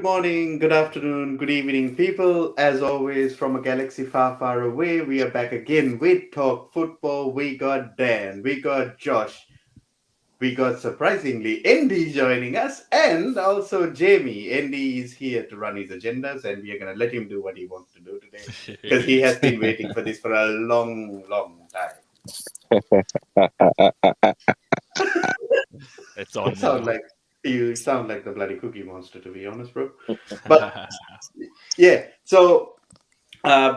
morning, good afternoon, good evening, people. As always, from a galaxy far, far away, we are back again with Talk Football. We got Dan, we got Josh, we got surprisingly Andy joining us, and also Jamie. Andy is here to run his agendas, and we are going to let him do what he wants to do today because he has been waiting for this for a long, long time. It's on You sound like the bloody Cookie Monster, to be honest, bro. But yeah, so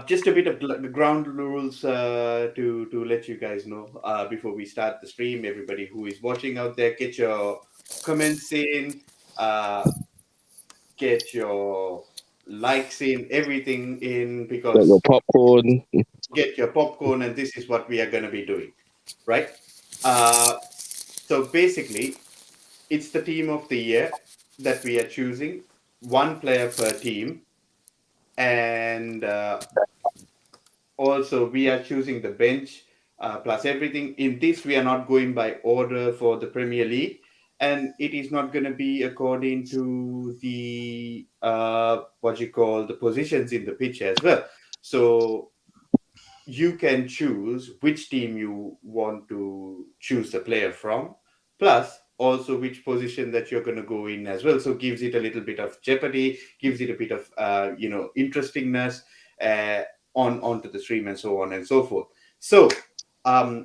just a bit of the ground rules to let you guys know before we start the stream. Everybody who is watching out there, get your comments in, get your likes in, everything in, Got because your popcorn. get your popcorn, and this is what we are going to be doing, right? So basically, it's the team of the year that we are choosing, one player per team, and also we are choosing the bench plus everything. In this, we are not going by order for the Premier League, and it is not going to be according to the the positions in the pitch as well. So you can choose which team you want to choose the player from, plus also which position that you're going to go in as well. So gives it a little bit of jeopardy, gives it a bit of interestingness onto the stream and so on and so forth. So I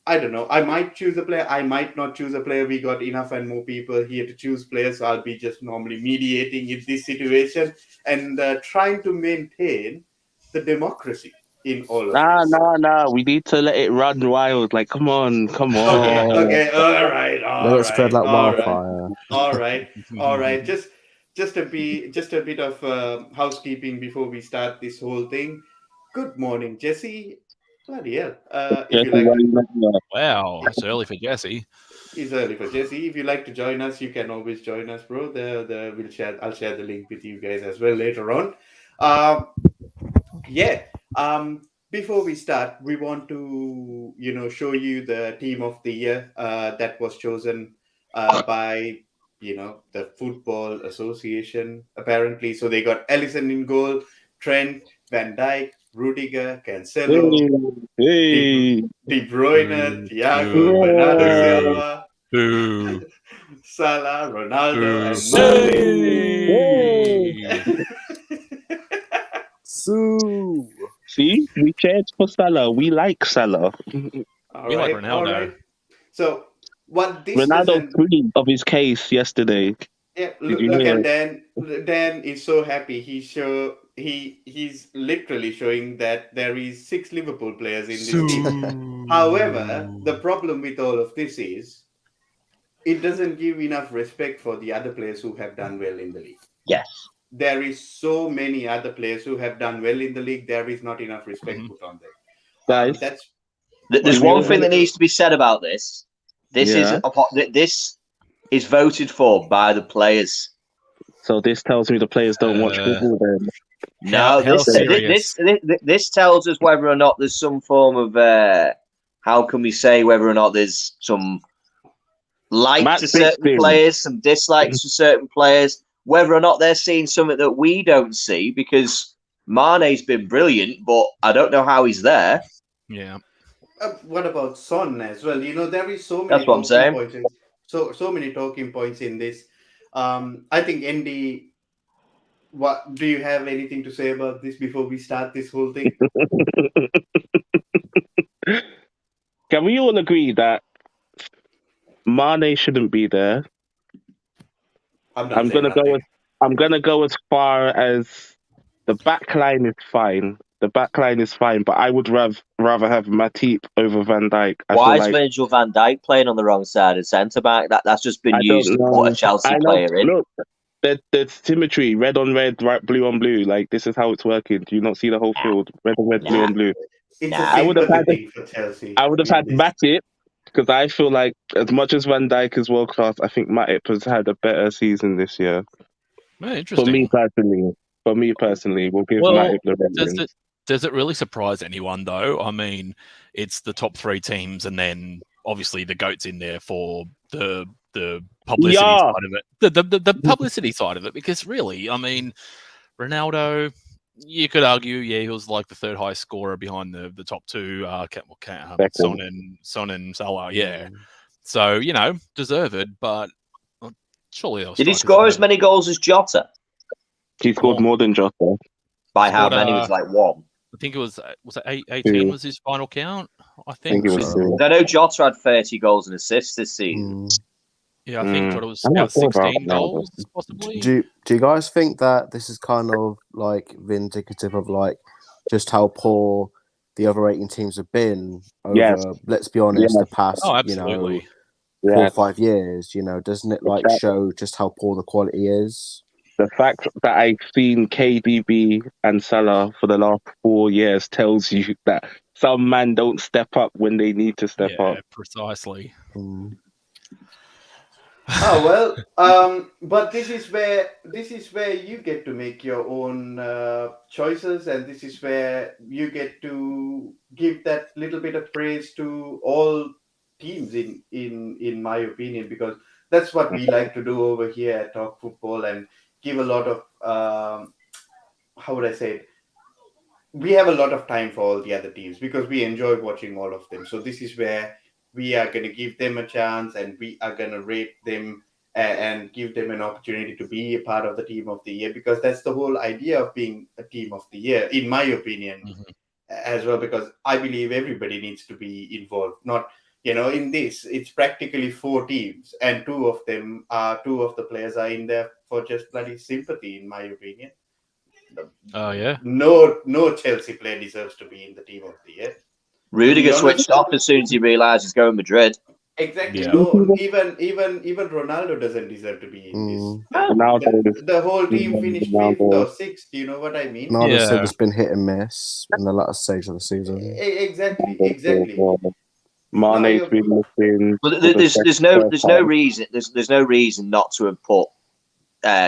don't know. I might choose a player. I might not choose a player. We got enough and more people here to choose players. So I'll be just normally mediating in this situation and trying to maintain the democracy in all of this. Nah. We need to let it run wild. Like, come on. Okay, all right, Let it spread like all wildfire. all right. Just a bit of housekeeping before we start this whole thing. Good morning, Jesse. Bloody hell. If you like to, Wow, it's early for Jesse. it's early for Jesse. If you like to join us, you can always join us, bro. I'll share the link with you guys as well later on. Yeah. Before we start, we want to show you the team of the year that was chosen by the Football Association apparently. So they got Ellison in goal, Trent, Van Dijk, Rudiger, Cancelo, Hey. De Bruyne, Thiago, Bernardo Silva, Salah, Ronaldo, and Mane. Sue. See, we cared for Salah. We like Salah. We like Ronaldo. All right. So what this Ronaldo doesn't... free of his case yesterday. Yeah, Did you look hear at it? Dan. Dan is so happy. He's literally showing that there is 6 Liverpool players in this team. However, the problem with all of this is it doesn't give enough respect for the other players who have done well in the league. Yes. There is so many other players who have done well in the league. There is not enough respect put on them. Guys, There's one thing that needs to be said about this. This is voted for by the players. So this tells me the players don't watch football then. No, this tells us whether or not there's some form of how can we say whether or not there's some like to certain players, some dislikes to certain players, whether or not they're seeing something that we don't see, because Mane's been brilliant, but I don't know how he's there. Yeah. What about Son as well? There is so many. That's what I'm saying. Points so many talking points in this. I think Andy, what do you have anything to say about this before we start this whole thing? Can we all agree that Mane shouldn't be there? I'm gonna go as far as the back line is fine. The back line is fine, but I would rather have Matip over Van Dijk. Why is Virgil van Dijk playing on the wrong side of centre back? That's just been used to put a Chelsea player in. Look, there's symmetry, red on red, right, blue on blue. Like, this is how it's working. Do you not see the whole field? Red on red, blue on blue. I would have had Matip, because I feel like as much as Van Dijk is world class, I think Matip has had a better season this year. Oh, interesting. For me personally, we'll give Matip the red. Does it really surprise anyone, though? I mean, it's the top 3 teams, and then obviously the GOAT's in there for the the publicity side of it, the publicity side of it, because really, I mean, Ronaldo, you could argue, he was like the third highest scorer behind the top two, Son and Salah, So deserved, but surely did he score as many goals as Jota? He scored more than Jota. By how many? Was like one. I think it was it 18 was his final count. I think it was. I know Jota had 30 goals and assists this season. Yeah, I think Jota was about 16 goals, possibly. Do you guys think that this is kind of like vindicative of like just how poor the other 18 teams have been over, let's be honest, the past 4 or 5 years? Doesn't it like show just how poor the quality is? The fact that I've seen KDB and Salah for the last 4 years tells you that some men don't step up when they need to step up. Yeah, precisely. Oh well, but this is where you get to make your own choices, and this is where you get to give that little bit of praise to all teams in my opinion, because that's what we like to do over here at Talk Football, and give a lot of how would I say it? We have a lot of time for all the other teams because we enjoy watching all of them. So this is where we are going to give them a chance, and we are going to rate them and give them an opportunity to be a part of the team of the year, because that's the whole idea of being a team of the year, in my opinion, as well, because I believe everybody needs to be involved. Not, in this, it's practically 4 teams, and 2 of the players are in there for just bloody sympathy, in my opinion. Oh, yeah. No Chelsea player deserves to be in the team of the year. Rudiger switched off as soon as he realised he's going Madrid. Exactly. Yeah. No, even Ronaldo doesn't deserve to be in this. The whole team finished 5th or 6th. Do you know what I mean? Ronaldo said it's been hit and miss in the latter stage of the season. Exactly. Mane's been missing. But there's no reason not to have put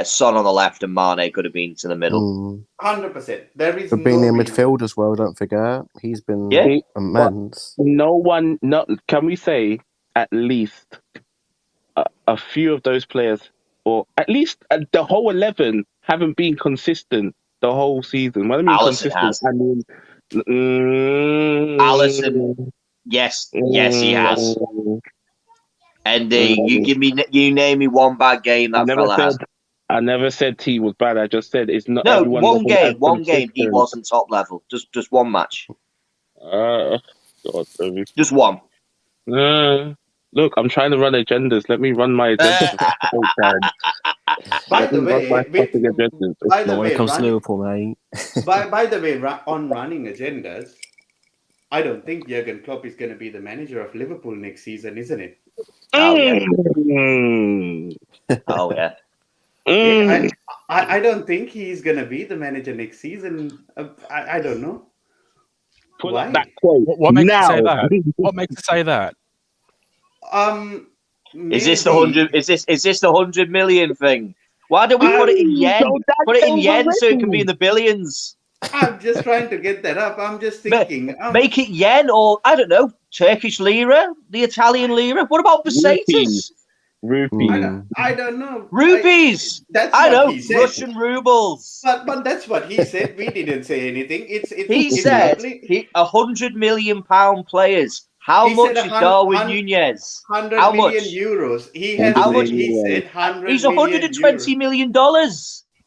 Son on the left and Mane could have been to the middle. 100%. There is but being in midfield as well, don't forget. He's been immense. Can we say at least a few of those players, or at least the whole 11, haven't been consistent the whole season? When I mean Alisson consistent, has. Alisson, yes, he has. And you name me one bad game that fella has. I never said T was bad. I just said it's not. No, one game he wasn't top level. Just one match. God, just one. Look, I'm trying to run agendas. Let me run my agenda. By the way, when it comes to Liverpool, mate. by the way, on running agendas, I don't think Jurgen Klopp is going to be the manager of Liverpool next season, isn't it? Oh yeah. I don't think he's going to be the manager next season. I don't know. Why? What makes you say that? What makes you say that? Is this the 100? Is this the 100 million thing? Why don't we put it in yen? Put it in yen so it can be in the billions. I'm just trying to get that up. I'm just thinking. Make it yen, or I don't know, Turkish lira, the Italian lira. What about pesetas? Rupees. I don't know. Rupees. I know. Russian rubles. But that's what he said. We didn't say anything. He said £100 million players. How much is Darwin Nunez? 100 how million much? Euros. He has. How much? He said 100. He's $120 million.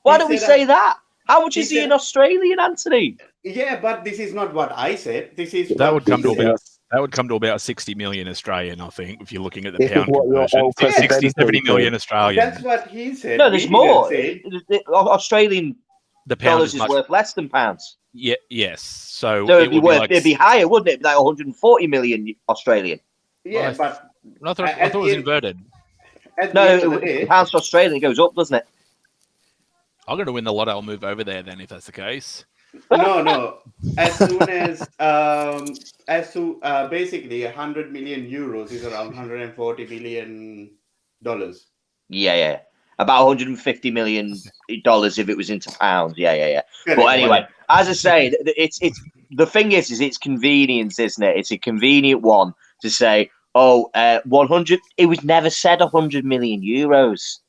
Why don't we say that? How much is he in Australian, Anthony? Yeah, but this is not what I said. This is that would come to about 60 million Australian, I think, if you're looking at the pound conversion. 60-70 million Australian. That's what he said. No, there's more. Australian dollars is worth less than pounds. Yeah, yes. So it'd be higher, wouldn't it? Like 140 million Australian. Yeah, but I thought it was inverted. No, pounds to Australian goes up, doesn't it? I'm going to win the lotto. I'll move over there then, if that's the case. No. As soon as basically 100 million euros is around $140 million. Yeah. About $150 million if it was into pounds. Yeah. But anyway, as I say, it's the thing is it's convenience, isn't it? It's a convenient one to say 100. It was never said 100 million euros.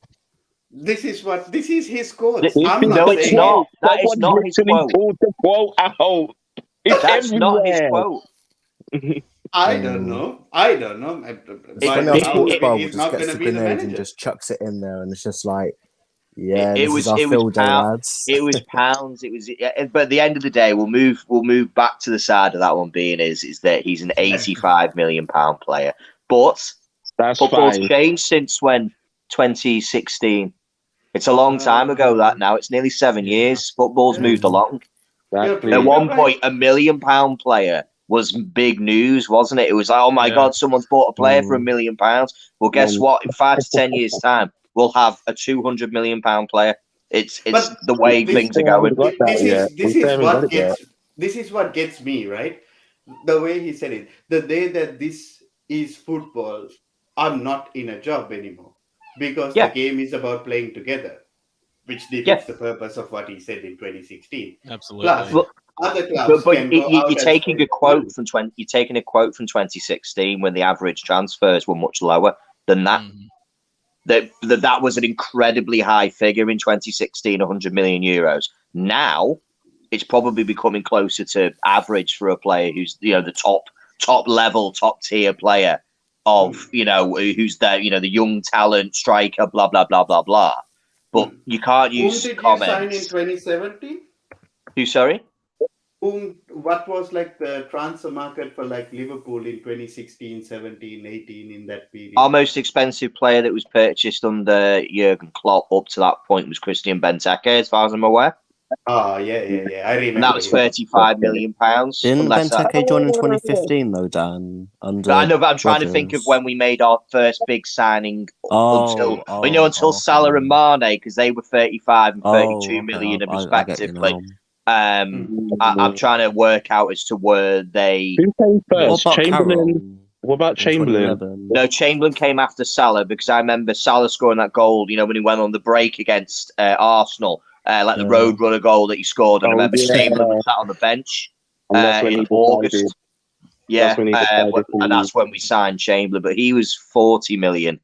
This is his quote. I'm not saying it's not. That is not his quote. Pulled the quote out. That's not his quote. I don't know. But Sportsbar just gets the grenade and just chucks it in there, and it's just like, yeah, it was pounds. It was pounds. It was, but at the end of the day, we'll move back to the side of that one being is that he's an £85 million player. But football's changed since when 2016. It's a long time ago. That now it's nearly 7 years. Football's moved along. Exactly. At one point, £1 million player was big news, wasn't it? It was like, oh my God, someone's bought a player for £1 million. Well, guess what? In 5 to 10 years' time, we'll have a £200 million player. It's the way things are going. This is what gets me, right? The way he said it. The day that this is football, I'm not in a job anymore because the game is about playing together, which defeats the purpose of what he said in 2016. Absolutely. Plus, other clubs you're taking a quote from 2016 when the average transfers were much lower than that. That was an incredibly high figure in 2016, 100 million euros. Now it's probably becoming closer to average for a player who's the top level, top tier player of who's the young talent striker, blah blah blah blah blah. But you can't use comments. Whom did you sign in 2017? Who? Sorry. What was like the transfer market for like Liverpool in 2016, 17, 18 in that period? Our most expensive player that was purchased under Jurgen Klopp up to that point was Christian Benteke, as far as I'm aware. Oh, yeah. I remember. And that was £35 million. Didn't Benteke join in 2015 though, Dan? I know, but I'm trying to think of when we made our first big signing until Salah and Mane, because they were 35 and 32 million respectively. I'm trying to work out as to where they. Who came first? Chamberlain. What about Chamberlain? No, Chamberlain came after Salah because I remember Salah scoring that goal. When he went on the break against Arsenal, like the Roadrunner goal that he scored. And I remember Chamberlain was sat on the bench in August. And that's when we signed Chamberlain. But he was 40 million.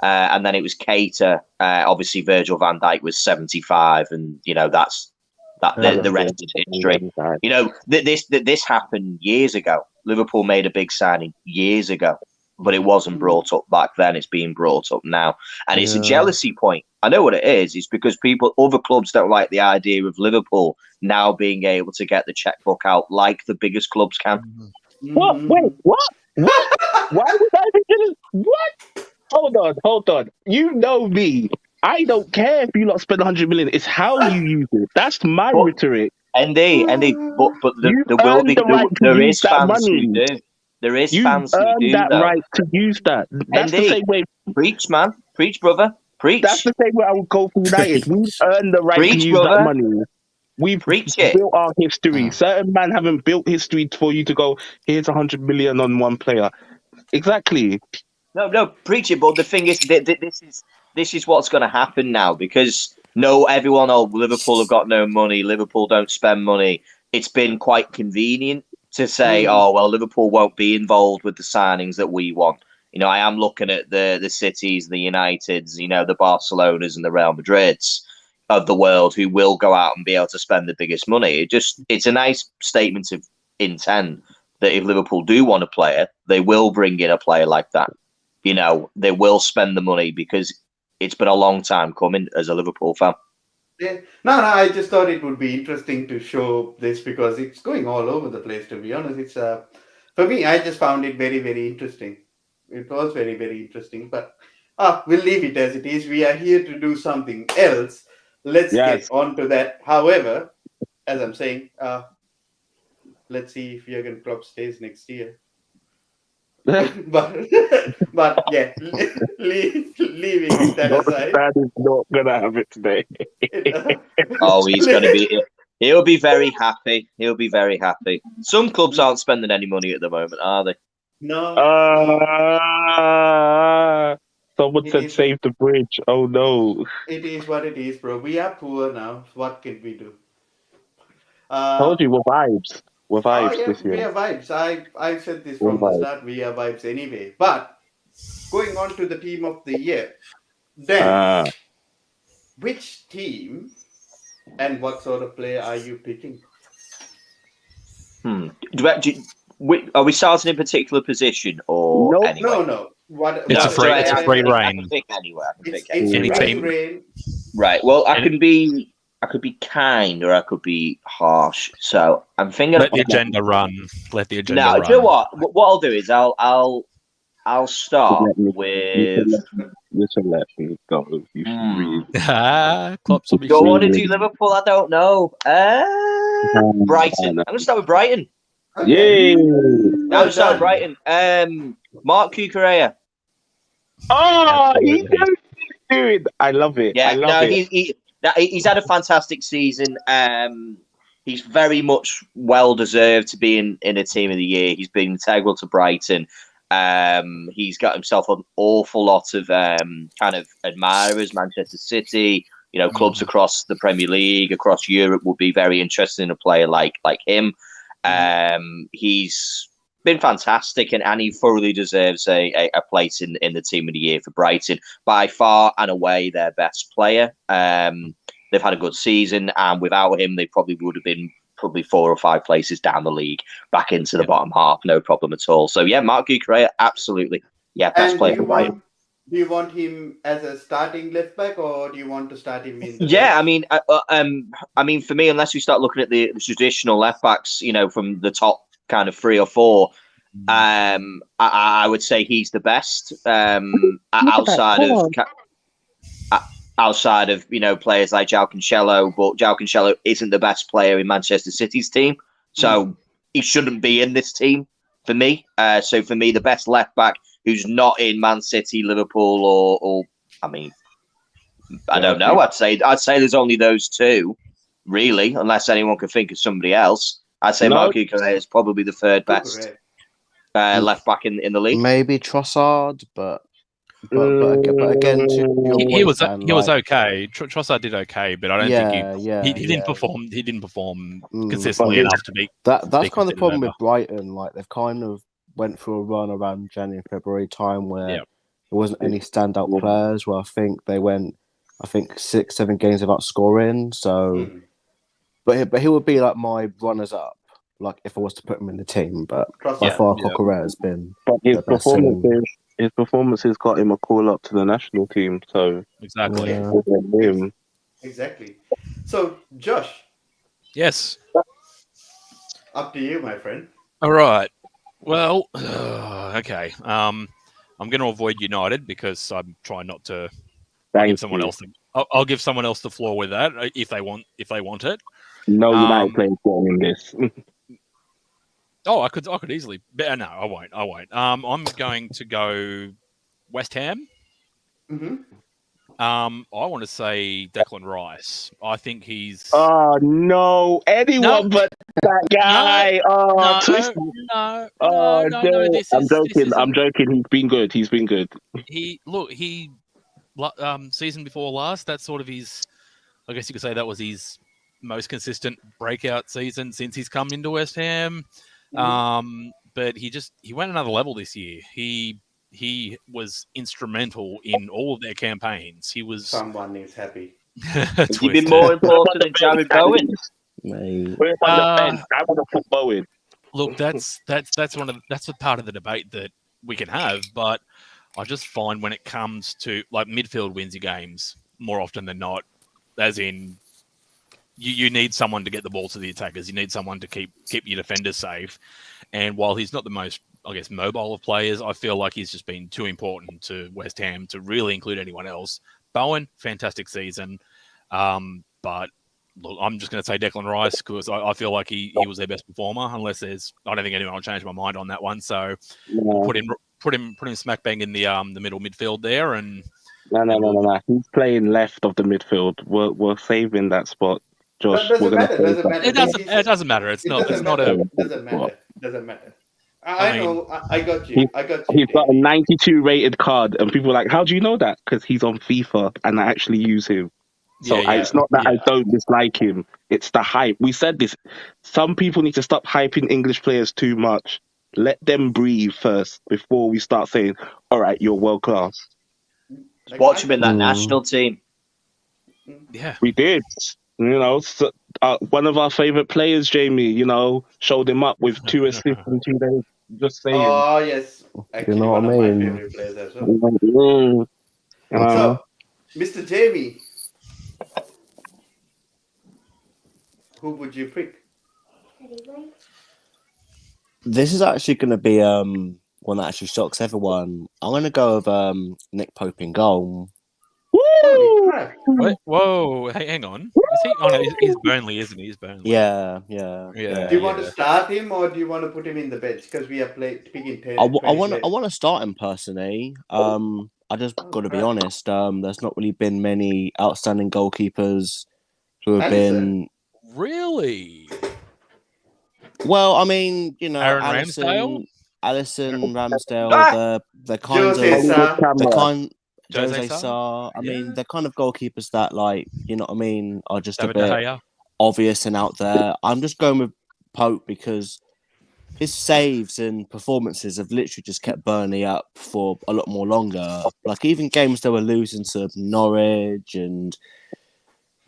And then it was Keita. Obviously, Virgil van Dijk was 75, and that's. The rest is history. This happened years ago. Liverpool made a big signing years ago, but it wasn't brought up back then. It's being brought up now, and it's a jealousy point. I know what it is. It's because other clubs don't like the idea of Liverpool now being able to get the checkbook out like the biggest clubs can. What? Wait, what? Why would I be doing what? Hold on. You know me. I don't care if you lot spend 100 million. It's how you use it. That's my rhetoric. Indeed. But there is fans who do. There is fans who do that right to use that. That's the same way. Preach, man. Preach, brother. Preach. That's the same way I would go for United. We've earned the right to use that money. We've built our history. Certain men haven't built history for you to go, here's 100 million on one player. Exactly. No, preach it. But the thing is, this is what's going to happen now because everyone, Liverpool have got no money. Liverpool don't spend money. It's been quite convenient to say, Liverpool won't be involved with the signings that we want. I am looking at the Cities, the Uniteds, the Barcelonas and the Real Madrids of the world who will go out and be able to spend the biggest money. It's a nice statement of intent that if Liverpool do want a player, they will bring in a player like that. They will spend the money because it's been a long time coming as a Liverpool fan. Yeah. No, I just thought it would be interesting to show this because it's going all over the place, to be honest. It's for me, I just found it very, very interesting. It was very, very interesting, but we'll leave it as it is. We are here to do something else. Let's get on to that. However, as I'm saying, let's see if Jurgen Klopp stays next year. but yeah, leaving that aside. That is not gonna have it today. He'll be very happy. He'll be very happy. Some clubs aren't spending any money at the moment, are they? No. Someone said save the bridge. Oh no. It is what it is, bro. We are poor now. What can we do? Told you, we're vibes. We're vibes this year. We are vibes. I said this from the start. We are vibes anyway. But going on to the team of the year, then which team and what sort of player are you picking? Are we starting in a particular position or anyway? No. It's a free reign. I can pick anywhere. It's free reign. Right. Well, I could be kind or I could be harsh. So I'm thinking. Let the agenda run. Let the agenda run. No, do you know what? What I'll do is I'll start with. You should let me go. You should read. Klopp's will be. Do I want to do Liverpool? I don't know. Brighton. I'm gonna start with Brighton. Yay! I'm gonna start with Brighton. Mark Cucurella. Oh, dude! I love it. Yeah, I love it. He's had a fantastic season. He's very much well deserved to be in a team of the year. He's been integral to Brighton. He's got himself an awful lot of kind of admirers. Manchester City, clubs across the Premier League, across Europe would be very interested in a player like him. He's been fantastic and he thoroughly deserves a place in the team of the year for Brighton. By far and away their best player. They've had a good season and without him they probably would have been 4 or 5 places down the league, back into the bottom half, no problem at all. So yeah, Mark Cucurella, absolutely. Yeah, best player for Brighton. Do you want him as a starting left back or do you want to start him in? I mean, for me, unless we start looking at the traditional left backs, from the top kind of 3 or 4, I would say he's the best outside of players like João Cancelo, but João Cancelo isn't the best player in Manchester City's team, so he shouldn't be in this team for me. So for me, the best left back who's not in Man City, Liverpool, or I mean, I don't know. I'd say there's only those 2, really, unless anyone can think of somebody else. I'd say Mark Cucurella is probably the 3rd best left back in the league. Maybe Trossard, but again, he was okay. Trossard did okay, but I don't think he didn't perform. He didn't perform consistently enough to be. That's kind of the problem with Brighton. Like they've kind of went through a run around January, February time where there wasn't any standout players. Where I think they went, 6-7 games without scoring. So, but he would be like my runners up. Like if I was to put him in the team, but by far Cucurella has been. But his performances got him a call up to the national team. So exactly. Exactly. So Josh. Yes. Up to you, my friend. All right. Well, okay. I'm going to avoid United because I'm trying not to give someone else. I'll give someone else the floor with that if they want it. No United players in this. I could easily. No, I won't. I'm going to go West Ham. I want to say Declan Rice. I think he's. Oh no! Anyone but that guy. I'm joking. He's been good. He season before last. That's sort of his. I guess you could say that was his most consistent breakout season since he's come into West Ham. But he went another level this year. He was instrumental in all of their campaigns. He was. Someone is happy. Has he been more important than Jared Bowen? I want to put Bowen. Look, that's a part of the debate that we can have. But I just find when it comes to like midfield wins your games more often than not, as in. You need someone to get the ball to the attackers. You need someone to keep your defenders safe. And while he's not the most, I guess, mobile of players, I feel like he's just been too important to West Ham to really include anyone else. Bowen, fantastic season. But look, I'm just going to say Declan Rice because I feel like he was their best performer. Unless I don't think anyone will change my mind on that one. So put him smack bang in the middle midfield there. And no. He's playing left of the midfield. We're saving that spot. Josh, doesn't matter. It doesn't matter. It's not. Doesn't matter. I know. I got you. He's got a 92 rated card, and people are like, "How do you know that?" Because he's on FIFA, and I actually use him. So it's not that I don't dislike him. It's the hype. We said this. Some people need to stop hyping English players too much. Let them breathe first before we start saying, all right, you're world class. Watch him in that national team. Yeah. We did. So, one of our favourite players, Jamie, showed him up with 2 assists in 2 days. Just saying. Oh, yes. Actually, one of my favorite players as well. So, Mr. Jamie, who would you pick? This is actually going to be one that actually shocks everyone. I'm going to go with Nick Pope in goal. Holy crap. Wait, whoa, hey, hang on. Is he? Oh, no, he's Burnley, isn't he? He's Burnley. Yeah. Do you want to start him or do you want to put him in the bench? Because we are picking 10. I want to start him personally. I just got to be honest. There's not really been many outstanding goalkeepers who have been really. Well, I mean, Aaron Ramsdale, they're kind Jose Sa. I mean, they're kind of goalkeepers that, like, you know what I mean, are just a bit obvious and out there. I'm just going with Pope because his saves and performances have literally just kept Burnley up for a lot more longer. Like, even games they were losing to Norwich and,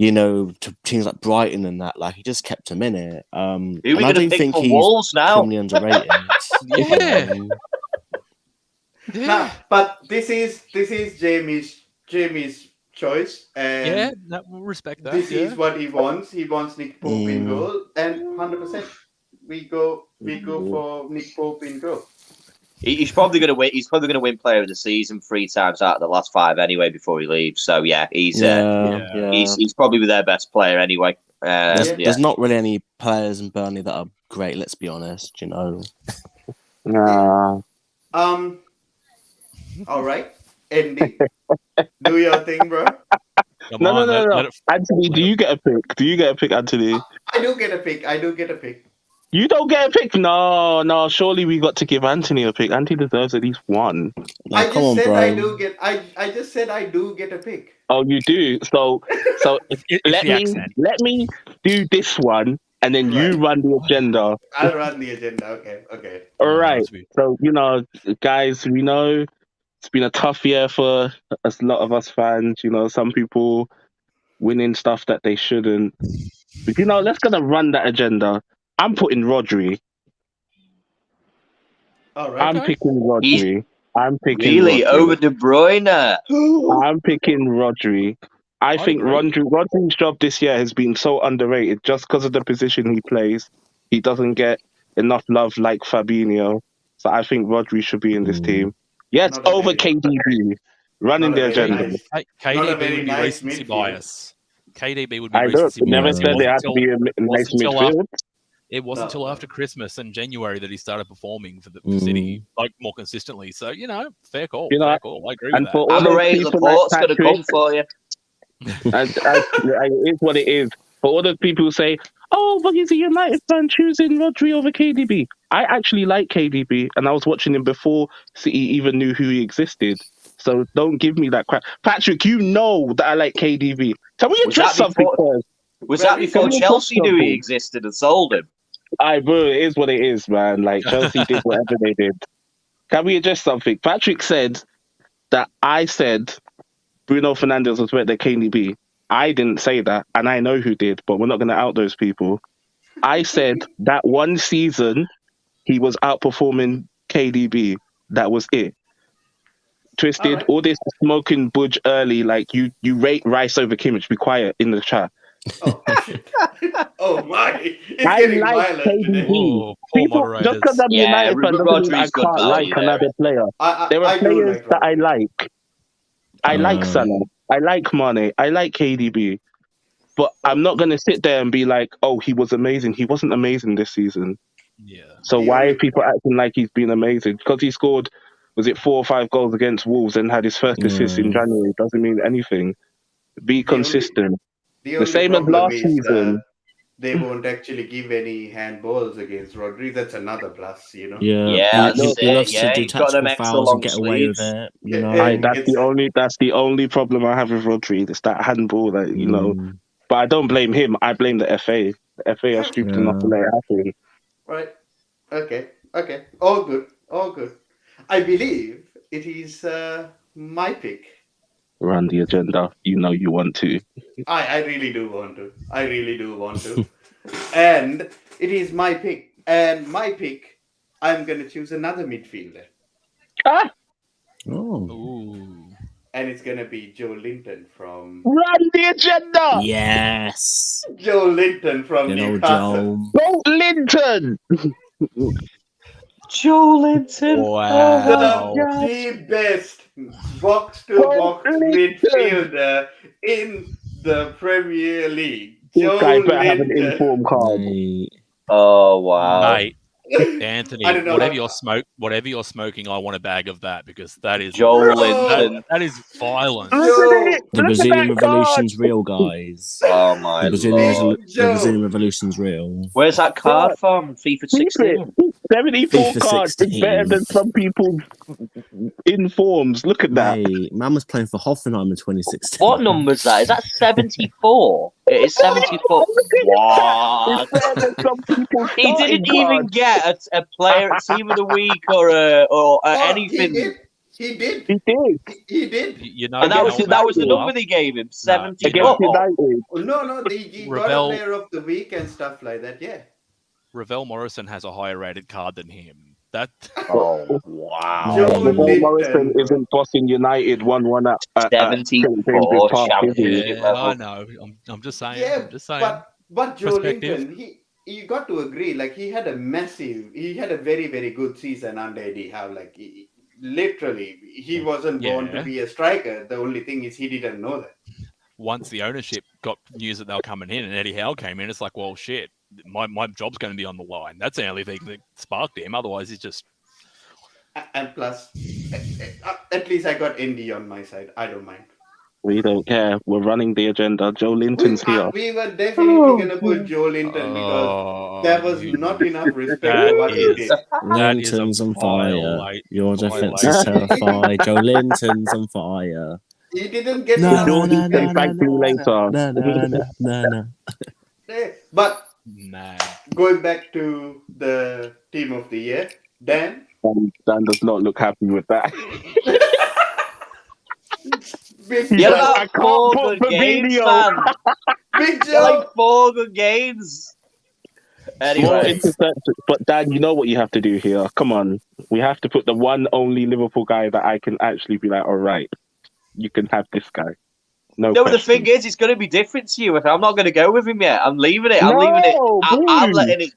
to teams like Brighton and that, like, he just kept him in it. Who are we going to pick for Wolves now? Criminally underrated. Nah, but this is Jamie's choice, and we'll respect that. This is what he wants. He wants Nick Pope in goal, and 100% we go for Nick Pope in goal. He's probably going to win. He's probably going to win Player of the Season 3 times out of the last 5 anyway before he leaves. So he's probably their best player anyway. There's not really any players in Burnley that are great. Let's be honest. All right, Andy, do your thing, bro. No. Anthony, do you get a pick? Do you get a pick, Anthony? I do get a pick. You don't get a pick? No. Surely we got to give Anthony a pick. Anthony deserves at least one. I just said I do get a pick. Oh, you do? So let me do this one, and then you run the agenda. I'll run the agenda. Okay. All right. So, guys, we know it's been a tough year for a lot of us fans. Some people winning stuff that they shouldn't. But, let's gonna run that agenda. I'm putting Rodri. All right. I'm picking Rodri. Really? Over De Bruyne? I'm picking Rodri. I think Rodri's job this year has been so underrated just because of the position he plays. He doesn't get enough love like Fabinho. So I think Rodri should be in this team. Yes, over KDB. Running the agenda. KDB would be recency bias. KDB would be recency bias. Never said it had to be a nice midfield. It wasn't until after Christmas and January that he started performing for the City, like, more consistently. So, fair call. Fair call. I agree with that. Amaray Laporte's going to come for you. It is what it is. For all the people who say, oh, but he's a United fan choosing Rodri over KDB. I actually like KDB, and I was watching him before City even knew who he existed. So don't give me that crap. Patrick, you know that I like KDB. Can we address something first? Was that before Chelsea knew he existed and sold him? Bro, it is what it is, man. Like, Chelsea did whatever they did. Can we address something? Patrick said that I said Bruno Fernandes was better than KDB. I didn't say that, and I know who did, but we're not going to out those people. I said that one season he was outperforming KDB. That was it. Twisted, all this smoking budge early, like you rate Rice over Kimmich. Be quiet in the chat. Oh my! It's getting violent today. People, just because I'm a United fan doesn't mean I can't like another player. There are players that I like. I like Salah. I like Mane. I like KDB. But I'm not going to sit there and be like, oh, he was amazing. He wasn't amazing this season. Yeah. So why are people acting like he's been amazing? Because he scored, was it 4 or 5 goals against Wolves and had his first assist in January? Doesn't mean anything. Be consistent. The same as last season. they won't actually give any handballs against Rodri. That's another plus, you know. Yeah, he loves to do he's got them tactical extra fouls long and get away with sleeves. it. You know, That's the only problem I have with Rodri. It's that handball that you know. But I don't blame him. I blame the FA. The FA are stupid enough to let it happen. Right. Okay. All good. I believe it is my pick. Run the agenda. You know you want to. I really do want to. And it is my pick. And my pick, I'm going to choose another midfielder. And it's going to be Joe Linton from... Run the agenda! Yes! Joe Linton from Newcastle. Joe Linton! Joe Linton! Wow. The best box-to-box midfielder in the Premier League. This guy better have an informed card. Oh, wow. Mate, Anthony, whatever you're smoking, I want a bag of that because that is Joe Linton. That is violent. The Brazilian Revolution's real, guys. Oh my the Brazilian Revolution's real. Where's that card from? FIFA 16. 74 cards. It's better than some people's informs. Look at that. Hey, man was playing for Hoffenheim in 2016. What number is that? Is that 74? It is 74. What? He didn't even get a player at Team of the Week or anything. He did. You know, and that was the number they gave him. 74. No, he got a player of the week and stuff like that. Yeah. Ravel Morrison has a higher rated card than him. Oh wow! Ravel Morrison isn't bossing United 1-1 at 74 championship level. I know. I'm just saying. Yeah, I'm just saying. But Joe Linton, you got to agree. Like he had a very very good season under Eddie Howe. Like literally, he wasn't born to be a striker. The only thing is he didn't know that. Once the ownership got news that they were coming in and Eddie Howe came in, it's like, well, shit. My job's going to be on the line. That's the only thing that sparked him. Otherwise, he's just... And plus, at least I got Indy on my side. I don't mind. We don't care. We're running the agenda. Joe Linton's here. We were definitely going to put Joe Linton because there was not enough respect for what he did. Linton's on fire. Your defense is terrified. Joe Linton's on fire. He didn't get enough respect. Thank you later. No. But going back to the team of the year, Dan does not look happy with that. I can't put the video. Big Joe. Like 4 good games. Anyway, but Dan, you know what you have to do here. Come on, we have to put the one only Liverpool guy that I can actually be like, all right, you can have this guy. No, but the thing is, it's going to be different to you. I'm not going to go with him yet. I'm leaving it. I'm letting it.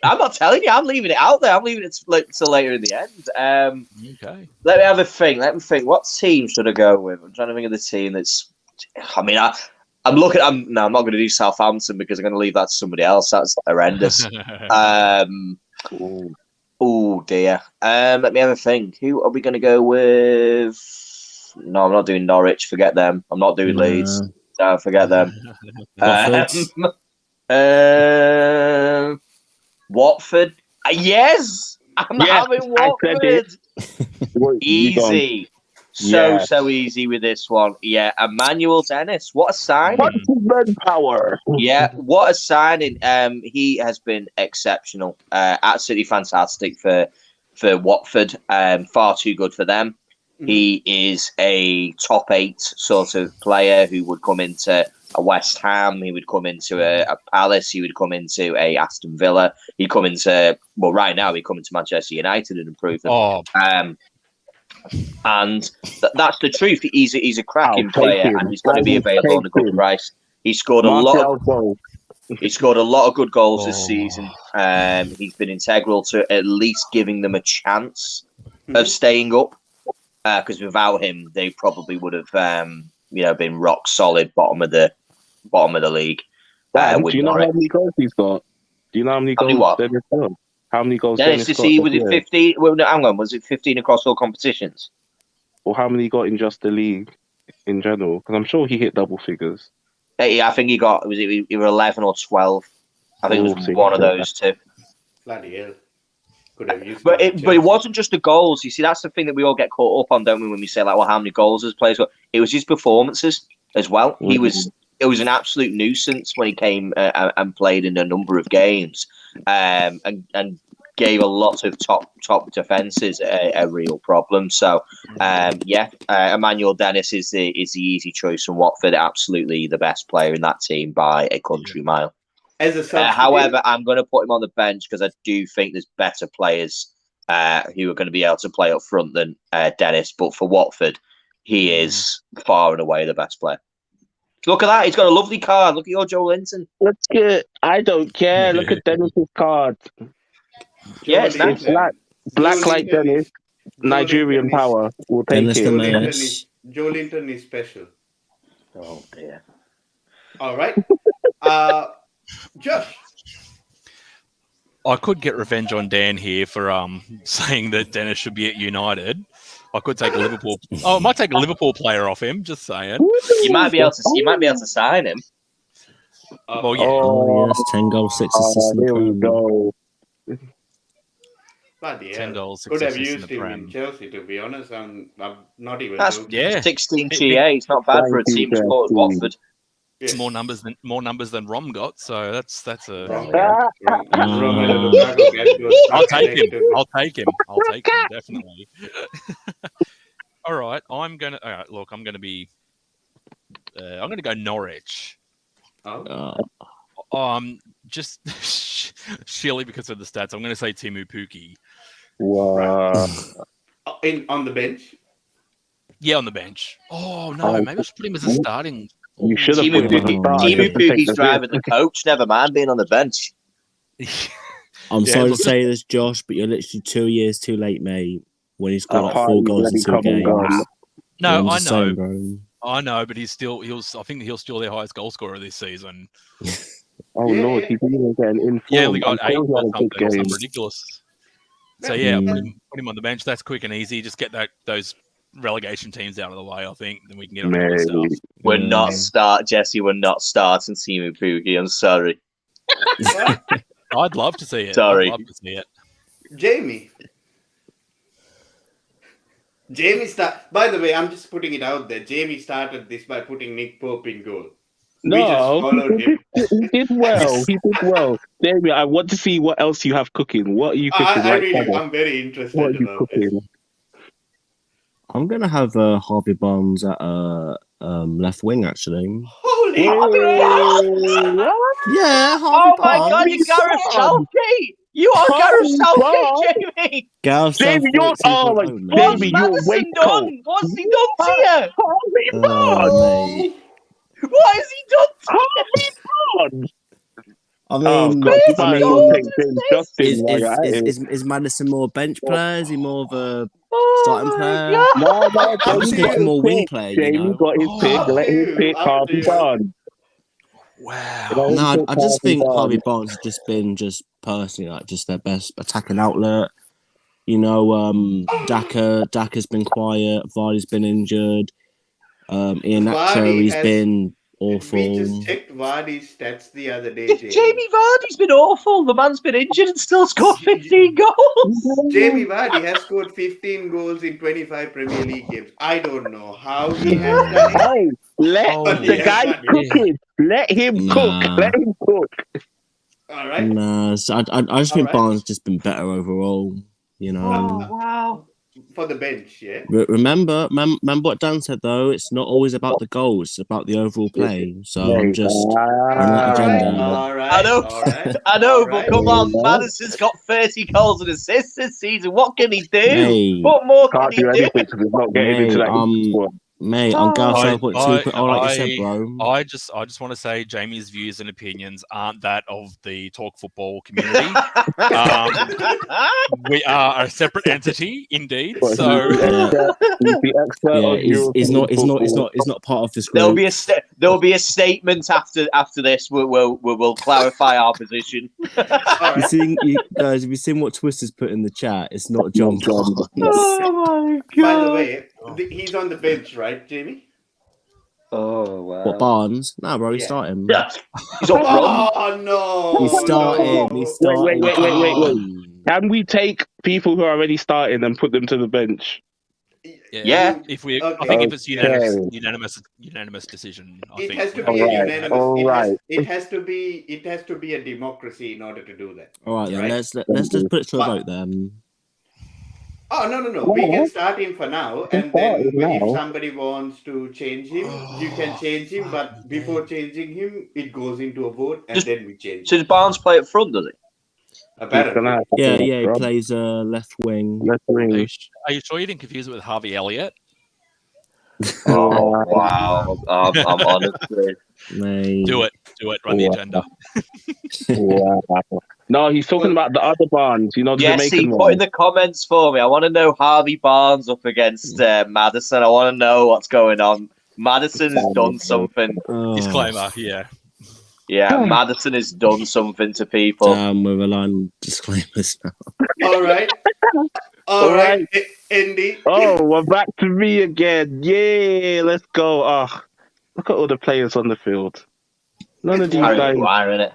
I'm not telling you. I'm leaving it out there. I'm leaving it till later in the end. Okay. Let me have a think. What team should I go with? I'm trying to think of the team that's. I mean, I'm looking. No, I'm not going to do Southampton because I'm going to leave that to somebody else. That's horrendous. Oh dear. Let me have a think. Who are we going to go with? No, I'm not doing Norwich. Forget them. I'm not doing Leeds. No, forget them. Watford. Yes, I'm having Watford. Easy. So easy with this one. Yeah, Emmanuel Dennis. What a signing. What's his manpower? Yeah, what a signing. He has been exceptional. Absolutely fantastic for Watford. Far too good for them. He is a top 8 sort of player who would come into a West Ham. He would come into a Palace. He would come into a Aston Villa. He'd come into, well, right now he'd come into Manchester United and improve them. And that's the truth. He's a cracking player and he's going to be available on a good price. He scored a lot of good goals this season. He's been integral to at least giving them a chance of staying up. Because without him, they probably would have, been rock solid bottom of the league. Do you know how many goals he's got? Do you know how many goals Dennis got? How many goals Dennis got? Was it 15? Well, no, hang on. Was it 15 across all competitions? Or how many he got in just the league in general? Because I'm sure he hit double figures. I think he got, was it either 11 or 12? I think it was one of those two. Bloody hell. Could have used but it wasn't just the goals. You see, that's the thing that we all get caught up on, don't we, when we say, like, well, how many goals has players got? It was his performances as well. It was an absolute nuisance when he came and played in a number of games, and gave a lot of top defences a real problem. So, Emmanuel Dennis is the easy choice from Watford. Absolutely the best player in that team by a country mile. As a however, I'm going to put him on the bench because I do think there's better players who are going to be able to play up front than Dennis. But for Watford, he is far and away the best player. Look at that. He's got a lovely card. Look at your Joe Linton. Look at, I don't care. Look at Dennis's card. Yeah, it's nice. Black like Dennis, Nigerian power. We'll take it. Joe Linton is special. Oh, dear. All right. Josh. I could get revenge on Dan here for saying that Dennis should be at United. I could take a Liverpool. Oh, I might take a Liverpool player off him. Just saying. You might be able to sign him. Well, yeah. Oh yes, 10 goals, 6 assists. Here we go. Bloody 10 goals, 6 could have assists used him in Chelsea. To be honest, I'm not even. That's yeah. 16 GA. It's not bad for a team called Watford. It's more numbers than Rom got, so that's a. I'll take him, definitely. All right, I'm gonna go Norwich. Just sheerly because of the stats, I'm gonna say Timu Pukki. Wow. On the bench. Yeah, on the bench. Oh no, maybe I should put him as a starting. You should have put him on. Timu Pukki's driving the coach. Never mind being on the bench. I'm sorry to say this, Josh, but you're literally 2 years too late, mate. When he's got 4 goals in 2 games. No, I know. I know, but I think he'll still their highest goal scorer this season. Lord, he's even getting in. Yeah, we got 8 or something ridiculous. So yeah, put him on the bench. That's quick and easy. Just get those relegation teams out of the way, I think, then we can get on with stuff. We're not starting Timu Pukki. I'm sorry. I'd love to see it. Sorry. I'd love to see it. Jamie, by the way, I'm just putting it out there. Jamie started this by putting Nick Pope in goal. No, he did well. Jamie, I want to see what else you have cooking. What are you cooking? I'm very interested about this. I'm going to have Harvey Barnes at left wing, actually. Holy yeah, Harvey Oh my God, you Gareth Southgate! You are Gareth Southgate, Jamie! Jamie, you're What's he done to you? Harvey Barnes! What has he done to you? Is Madison more bench player? Is he more of a starting player? No, I'm just thinking more wing player. Jamie got his pick. Let him pick Harvey Barnes. Wow. No, I just think Harvey Barnes has just been personally just their best attacking outlet. You know, Daka's been quiet. Vardy's been injured. Ian Nacho, he's been awful. We just checked Vardy's stats the other day. Jamie Vardy's been awful. The man's been injured and still scored 15 goals. Jamie Vardy has scored 15 goals in 25 Premier League games. I don't know how he has done it. Let the guy cook. Let him cook. All right. Nah, so I just think Barnes just been better overall. You know. Wow. For the bench, yeah. Remember what Dan said though. It's not always about the goals; it's about the overall play. So I'm just on that agenda. All right. I know, but come on, Madison's got 30 goals and assists this season. What can he do? Mate, what more can he do? Because he's not getting into that squad. Mate, I'm Gareth Southgate too. Like you said, bro. I just want to say Jamie's views and opinions aren't that of the Talk Football community. We are a separate entity, indeed. So he's not part of this group. There'll be a statement after this. We'll clarify our position. You seen, guys? Have you seen what Twister's put in the chat? It's not John. Oh my God! By the way, he's on the bench, right, Jamie? Oh, wow. What, Barnes? No, bro, he's starting. Yeah. He's up front. Oh, no. He's starting. No. He's starting. Wait. Can we take people who are already starting and put them to the bench? Yeah. If we, I think if it's unanimous decision, It has to be unanimous. It has to be a democracy in order to do that. All right, then let's just put it to a vote then. Oh, no. We can start him for now, and then if somebody wants to change him, you can change him. But before changing him, it goes into a vote, and then we change. So does Barnes play up front? Does he? Apparently. Yeah. He plays left wing. Are you sure you didn't confuse it with Harvey Elliott? Oh wow! I'm honestly. Do it. Run the agenda. Wow. No, he's talking about the other Barnes. You know, the Jamaican one. Put in the comments for me. I want to know Harvey Barnes up against Maddison. I want to know what's going on. Maddison has done something. Disclaimer, yeah. Yeah, Maddison has done something to people. We're relying on disclaimers now. All right, Andy. Oh, we're back to me again. Yeah, let's go. Oh, look at all the players on the field. None of these guys. It?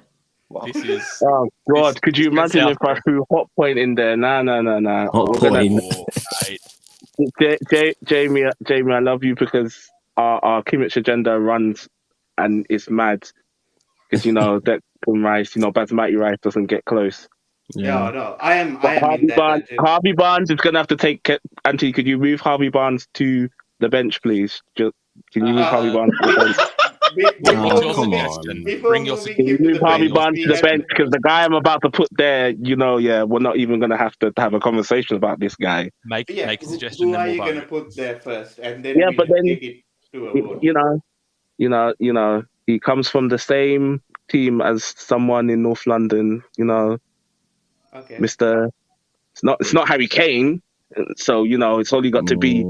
Wow. This is. Oh God! Could you imagine if I threw Hot Point in there? Nah. Hot Point. Jamie, I love you because our Kimmich agenda runs and it's mad. Because that Rice, Basmati Rice doesn't get close. Yeah, no, I am. Harvey Barnes is gonna have to take. Auntie, could you move Harvey Barnes to the bench, please? Can you move Harvey Barnes to the bench? Bring your move Harvey Barnes to the bench because the guy I'm about to put there, we're not even gonna have to have a conversation about this guy. Make a suggestion. Who are you gonna put there first, and then but then take it to a vote. He comes from the same team as someone in North London. Okay. Mr. It's not Harry Kane, so it's only got to be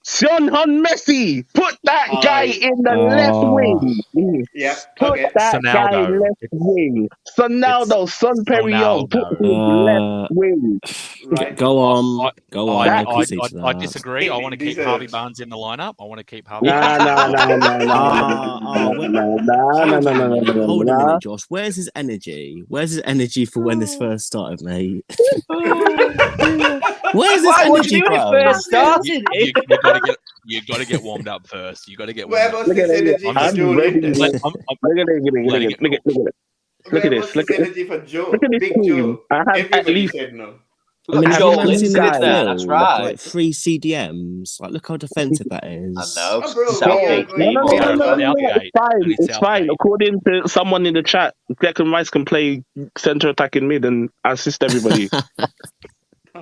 Son Messi. Put that guy in the left wing. Yeah. Put that guy left wing. Ronaldo, Son Perignon. Put him left wing. Right. Go on. I disagree. I want to keep Harvey Barnes in the lineup. I want to keep Harvey. No. Hold a minute, Josh. Where's his energy? Where's his energy for when this first started, mate? Where's his energy from? First started? You got to get warmed up first. You got to get Where warmed was up. this energy for Joe Linton? Look at this. Look at energy for Joe. Look at this Big team. Joe. I have Everybody at least. said no. I mean, Joe everyone's in Linton the there, that's field, right. like 3 CDMs. Like, look how defensive that is. I know. Oh, bro, It's fine. According to someone in the chat, Declan Rice can play centre attacking mid and assist everybody. So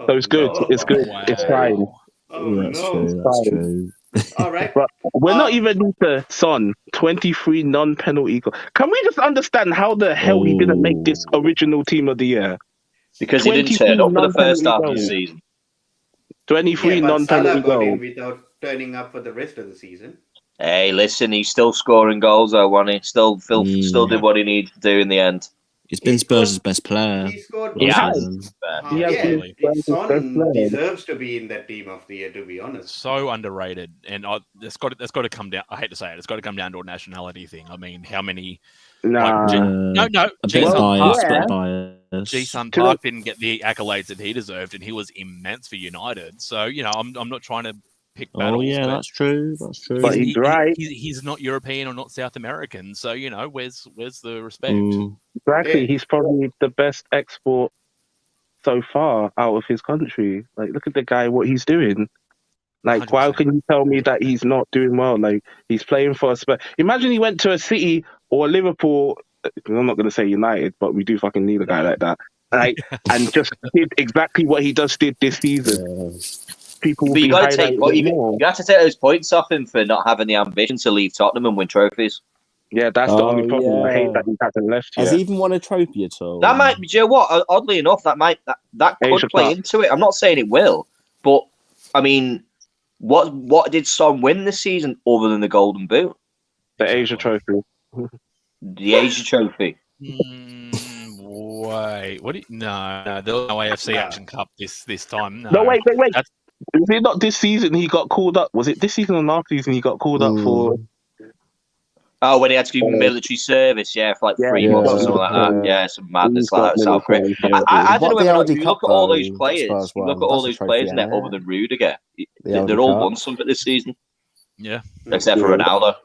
it's good. No. It's good. Wow. It's fine. Oh, That's no. true. That's true. All right. But we're not even into Son. 23 non-penalty goals. Can we just understand how the hell he didn't make this original team of the year? Because he didn't turn up for the first half of the season. 23 non-penalty goals. Without turning up for the rest of the season. Hey, listen, he's still scoring goals, though, wasn't he? Still did what he needed to do in the end. He's been Spurs' best player. He scored. Son deserves to be in that team of the year, to be honest. So underrated, and it's got to come down. I hate to say it, it's got to come down to a nationality thing. I mean, how many? Nah. Ji-Sun Park didn't get the accolades that he deserved, and he was immense for United. So I'm not trying to pick battles. Oh yeah, that's true. But he's right. He's not European or not South American, so where's the respect? Exactly, he's probably the best export so far out of his country. Like, look at the guy, what he's doing. Like, 100%. Why can you tell me that he's not doing well? Like, he's playing for us. But imagine he went to a City or Liverpool. I'm not going to say United, but we do fucking need a guy like that. Like, and just did exactly what he just did this season. People but you got to take you have to take those points off him for not having the ambition to leave Tottenham and win trophies. Yeah, that's the only problem. I hate that he hasn't left yet. Has he even won a trophy at all? That might be. Do you know what? Oddly enough, that could play into it. I'm not saying it will, but I mean, what did Son win this season other than the Golden Boot? The Asia Trophy. The Asia Trophy. Wait, what? No, there was no AFC Action Cup this time. No, wait. Is it not this season he got called up? Was it this season or last season he got called up for Oh, when he had to do military service, for like 3 months or something like that. Yeah, some madness like that. South Korea. I don't know whether or not you look at all those players. You look at all those players in there, other than Rudiger. They're all won something this season. Yeah, except for Ronaldo.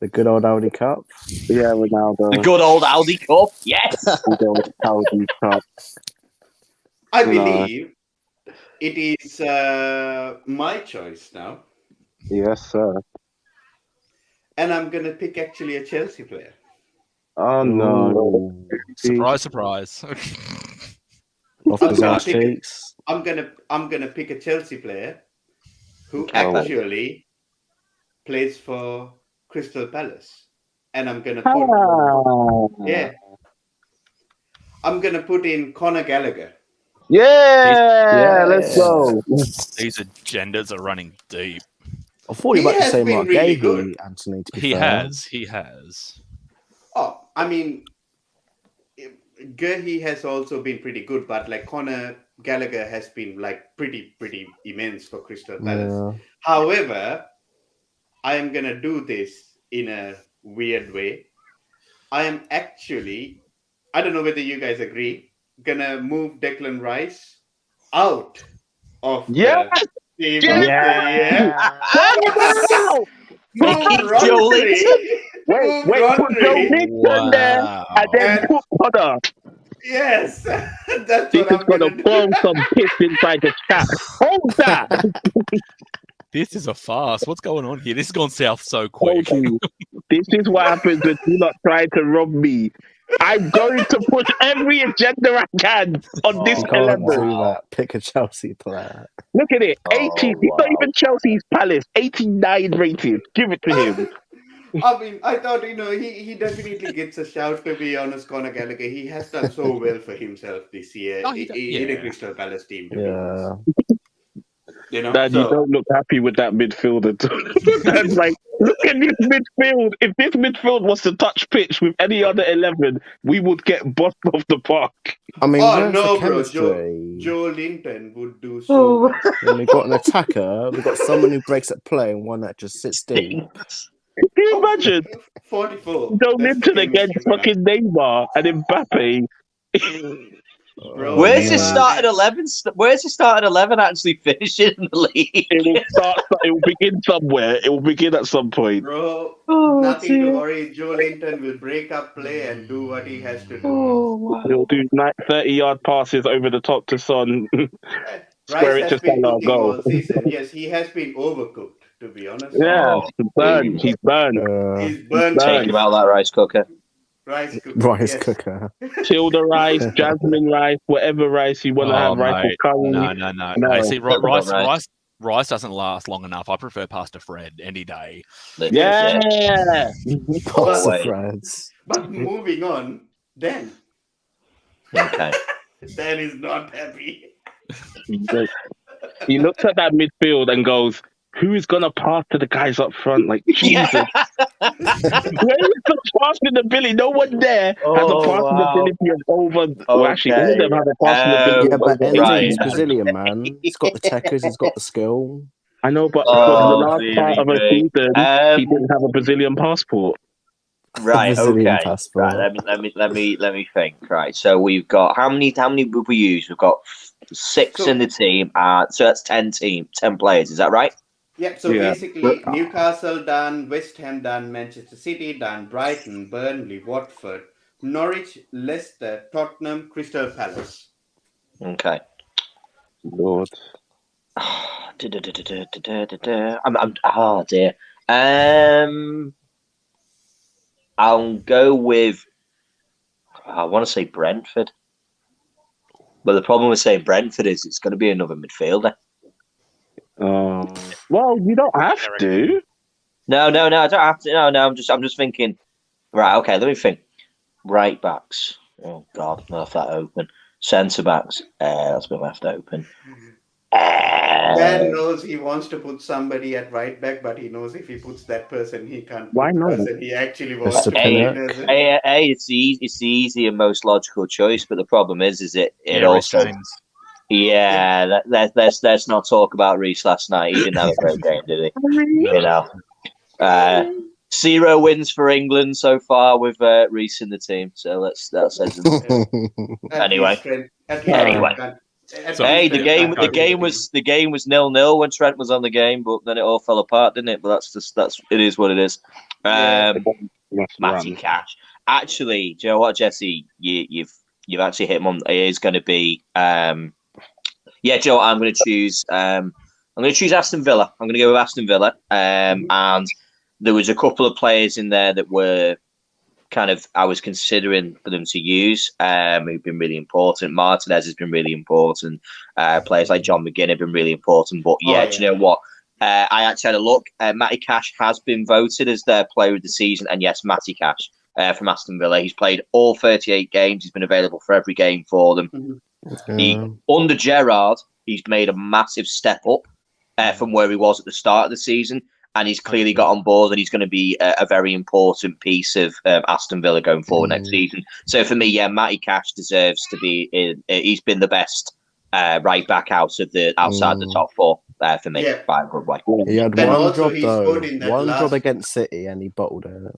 The good old Audi Cup. Yeah, Ronaldo. The good old Audi Cup. Yes. The good old Audi Cup. I believe it is my choice now. Yes, sir. And I'm going to pick actually a Chelsea player. Oh, no. Surprise, surprise. Off his ass cheeks. I'm gonna pick a Chelsea player who actually plays for Crystal Palace. And I'm going to put... I'm going to put in Conor Gallagher. Yeah, let's go. These agendas are running deep. I thought you were about to say Mark really Gahey, Anthony. He has. Oh, I mean, Gahey has also been pretty good, but like Conor Gallagher has been like pretty immense for Crystal Palace. Yeah. However, I am gonna do this in a weird way. I am actually, I don't know whether you guys agree, gonna move Declan Rice out of the team. Joe Linton. Wait, put Joe Linton there and then put Connor. Yes, that's this what I'm gonna pour some piss inside the chat. Hold that. This is a farce. What's going on here? This has gone south so quick. This is what happens when you not try to rob me. I'm going to push every agenda I can on this 11. Do that. Pick a Chelsea player. Look at it. 80. He's not even Chelsea's Palace. 89 rated. Give it to him. I mean, I thought, he definitely gets a shout, to be honest, Conor Gallagher. He has done so well for himself this year in a Crystal Palace team, to be honest. Dad, you don't look happy with that midfielder. Dad's like, look at this midfield. If this midfield was to touch pitch with any other 11, we would get bottom of the park. I mean, bro. Joe Linton would do so. When we've got an attacker, we've got someone who breaks at play and one that just sits deep. Can you imagine? 44. Joe Linton against fucking Neymar and Mbappe. Bro, where's his starting 11? Where's his starting 11 actually finishing in the league? It will begin somewhere. It will begin at some point. Bro, nothing to worry. Joe Linton will break up play and do what he has to do. He'll do 30-yard passes over the top to Son. Square it to Salah, go. Yes, he has been overcooked, to be honest. Yeah, he's burned. He's burned. Think about that rice cooker. Rice cooker. Tilda rice, jasmine rice, whatever rice you want to have. Rice with curry. No. I see, rice doesn't last long enough. I prefer pasta Fred any day. Yeah. Pasta Freds. But moving on, Dan. Okay. Dan is not happy. He looks at that midfield and goes, who is going to pass to the guys up front? Like, Jesus. Where is the passing ability? No one there has a passing ability of over... Well, actually, all of them have a passing ability of over. He's Brazilian, man. He's got the techers, he's got the skill. I know, but for the last part of a season, he didn't have a Brazilian passport. Right, okay. Passport. Right, let me think. Right, so we've got... How many would we use? We've got 6 in the team. So that's 10 players. Is that right? Yeah, so basically Newcastle done, West Ham done, Manchester City done, Brighton, Burnley, Watford, Norwich, Leicester, Tottenham, Crystal Palace. Okay. Lord. Dear. I'll go with, I want to say Brentford. But the problem with saying Brentford is it's going to be another midfielder. Well, you don't have to. No, I don't have to. No, I'm just thinking. Right, okay, let me think. Right backs. Oh God, I left that open. Centre backs. That's been left open. Dan knows he wants to put somebody at right back, but he knows if he puts that person, he can't. Why not? Person he actually wants to it's the easy and most logical choice, but the problem is it also. Yeah, let's not talk about Reece last night. He didn't have a great game, did he? 0 wins for England so far with Reece in the team. So that says anyway. Hey, the game was 0-0 when Trent was on the game, but then it all fell apart, didn't it? But it is what it is. Matty Cash. Actually, do you know what, Jesse? You've actually hit him on. It is going to be. Joe, I'm going to choose. I'm going to choose Aston Villa. I'm going to go with Aston Villa. And there was a couple of players in there that were kind of I was considering for them to use. Who've been really important. Martinez has been really important. Players like John McGinn have been really important. But do you know what? I actually had a look. Matty Cash has been voted as their player of the season, and yes, Matty Cash from Aston Villa. He's played all 38 games. He's been available for every game for them. Under Gerrard, he's made a massive step up from where he was at the start of the season, and he's clearly got on board, and he's going to be a very important piece of Aston Villa going forward next season. So for me, Matty Cash deserves to be in. He's been the best right back outside the top four for me by a good way. He had one job though, job against City, and he bottled it.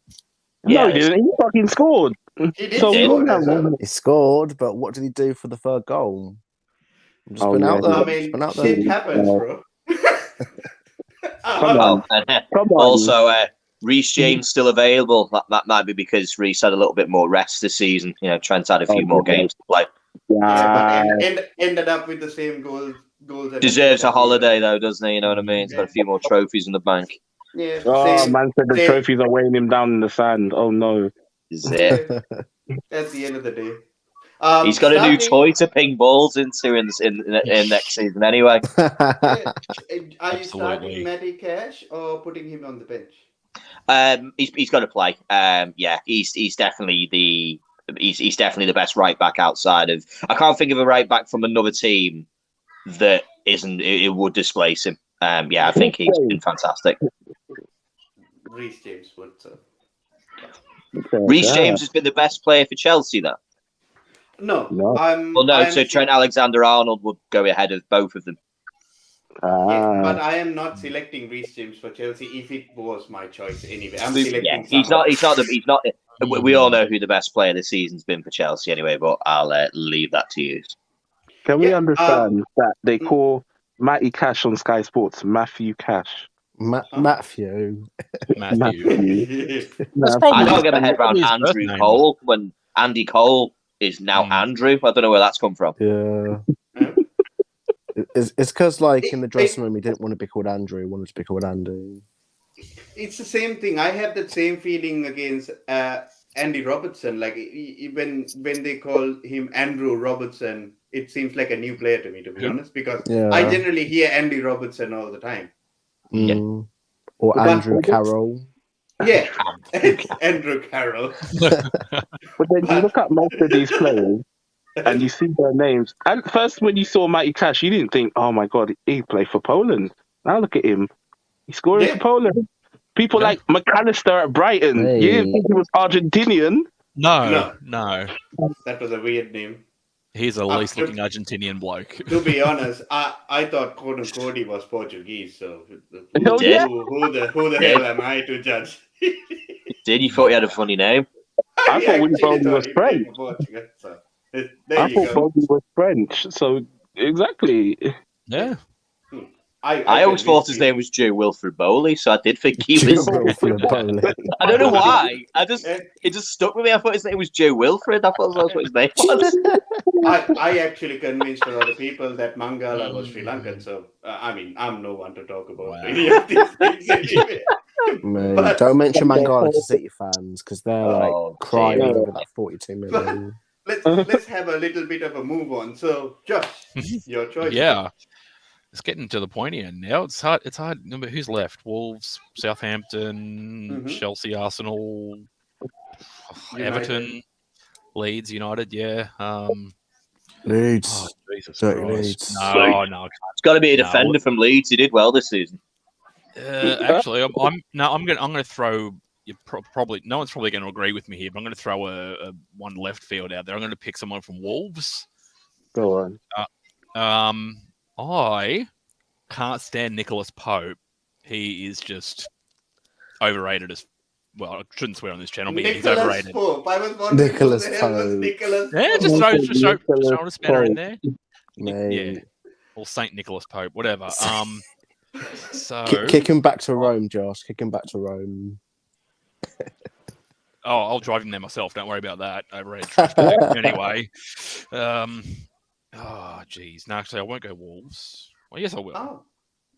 No, he didn't. He fucking scored. He scored, but what did he do for the third goal? Just been out there. I mean, shit happens, bro. Come on. Also, Reece James still available. That might be because Reece had a little bit more rest this season. You know, Trent's had a few more games to play. But ended up with the same goals. Deserves a holiday though, doesn't he? You know what I mean? He's got a few more trophies in the bank. Yeah. Man said the trophies are weighing him down in the sand. Oh no. Is it? At the end of the day. He's got a new toy to ping balls into in next season anyway. Are you starting Matty Cash or putting him on the bench? He's got to play. He's definitely the best right back outside of. I can't think of a right back from another team that isn't. It would displace him. I think he's been fantastic. Reece James would. Reece James has been the best player for Chelsea, though. No. So Trent Alexander-Arnold would go ahead of both of them. But I am not selecting Reece James for Chelsea if it was my choice anyway. I'm selecting. He's not. We all know who the best player this season's been for Chelsea anyway, but I'll leave that to you. Can we understand that they call Matty Cash on Sky Sports Matthew Cash? Matthew. I can't get my head around Andrew Cole when Andy Cole is now Andrew. I don't know where that's come from. Yeah. It's because, like, in the dressing room, he didn't want to be called Andrew. He wanted to be called Andy. It's the same thing. I have that same feeling against Andy Robertson. Like, when they call him Andrew Robertson, it seems like a new player to me, to be honest, because I generally hear Andy Robertson all the time. Or Andrew Carroll. Yeah, Andrew Carroll. But then you look at most of these players and you see their names. And first, when you saw Matty Cash, you didn't think, oh my God, he played for Poland. Now look at him. He's scoring for Poland. People like McAllister at Brighton. Hey. You didn't think he was Argentinian? No. That was a weird name. He's the least looking Argentinian bloke. To be honest, I thought Gordon Cody was Portuguese, so who the hell am I to judge? You thought he had a funny name? I thought Willy Bowley was French. I thought Bowley was French, so exactly. Yeah. I always thought his name was Joe Wilfred Bowley, so I did think he was. I don't know why. It just stuck with me. I thought his name was Joe Wilfred. I thought that's what his name was. I actually convinced a lot of people that Mangala was Sri Lankan. So I'm no one to talk about any of these things anyway. Mate, don't mention Mangala to City fans because they're crying over that 42 million. Let's have a little bit of a move on. So, Josh, your choice. Yeah. It's getting to the point here now. It's hard. But who's left? Wolves, Southampton, Chelsea, Arsenal, Everton, Leeds United. Yeah. Leeds. Oh, Jesus Leeds. No. It's got to be a defender from Leeds. He did well this season. Actually, I'm going to throw. No one's probably going to agree with me here, but I'm going to throw a one left field out there. I'm going to pick someone from Wolves. Go on. I can't stand Nicholas Pope. He is just overrated as well, I shouldn't swear on this channel, but he's Nicholas overrated. Pope. I was wondering Nicholas who the hell was Pope. Nicholas Yeah, Pope. just throw a spanner in there. Mate. Yeah, or Saint Nicholas Pope, whatever. So kick him back to Rome, Josh. Kick him back to Rome. Oh, I'll drive him there myself. Don't worry about that. Overrated trash bag. Anyway, oh, geez. No, actually, I won't go Wolves. Well, yes, I will. Oh.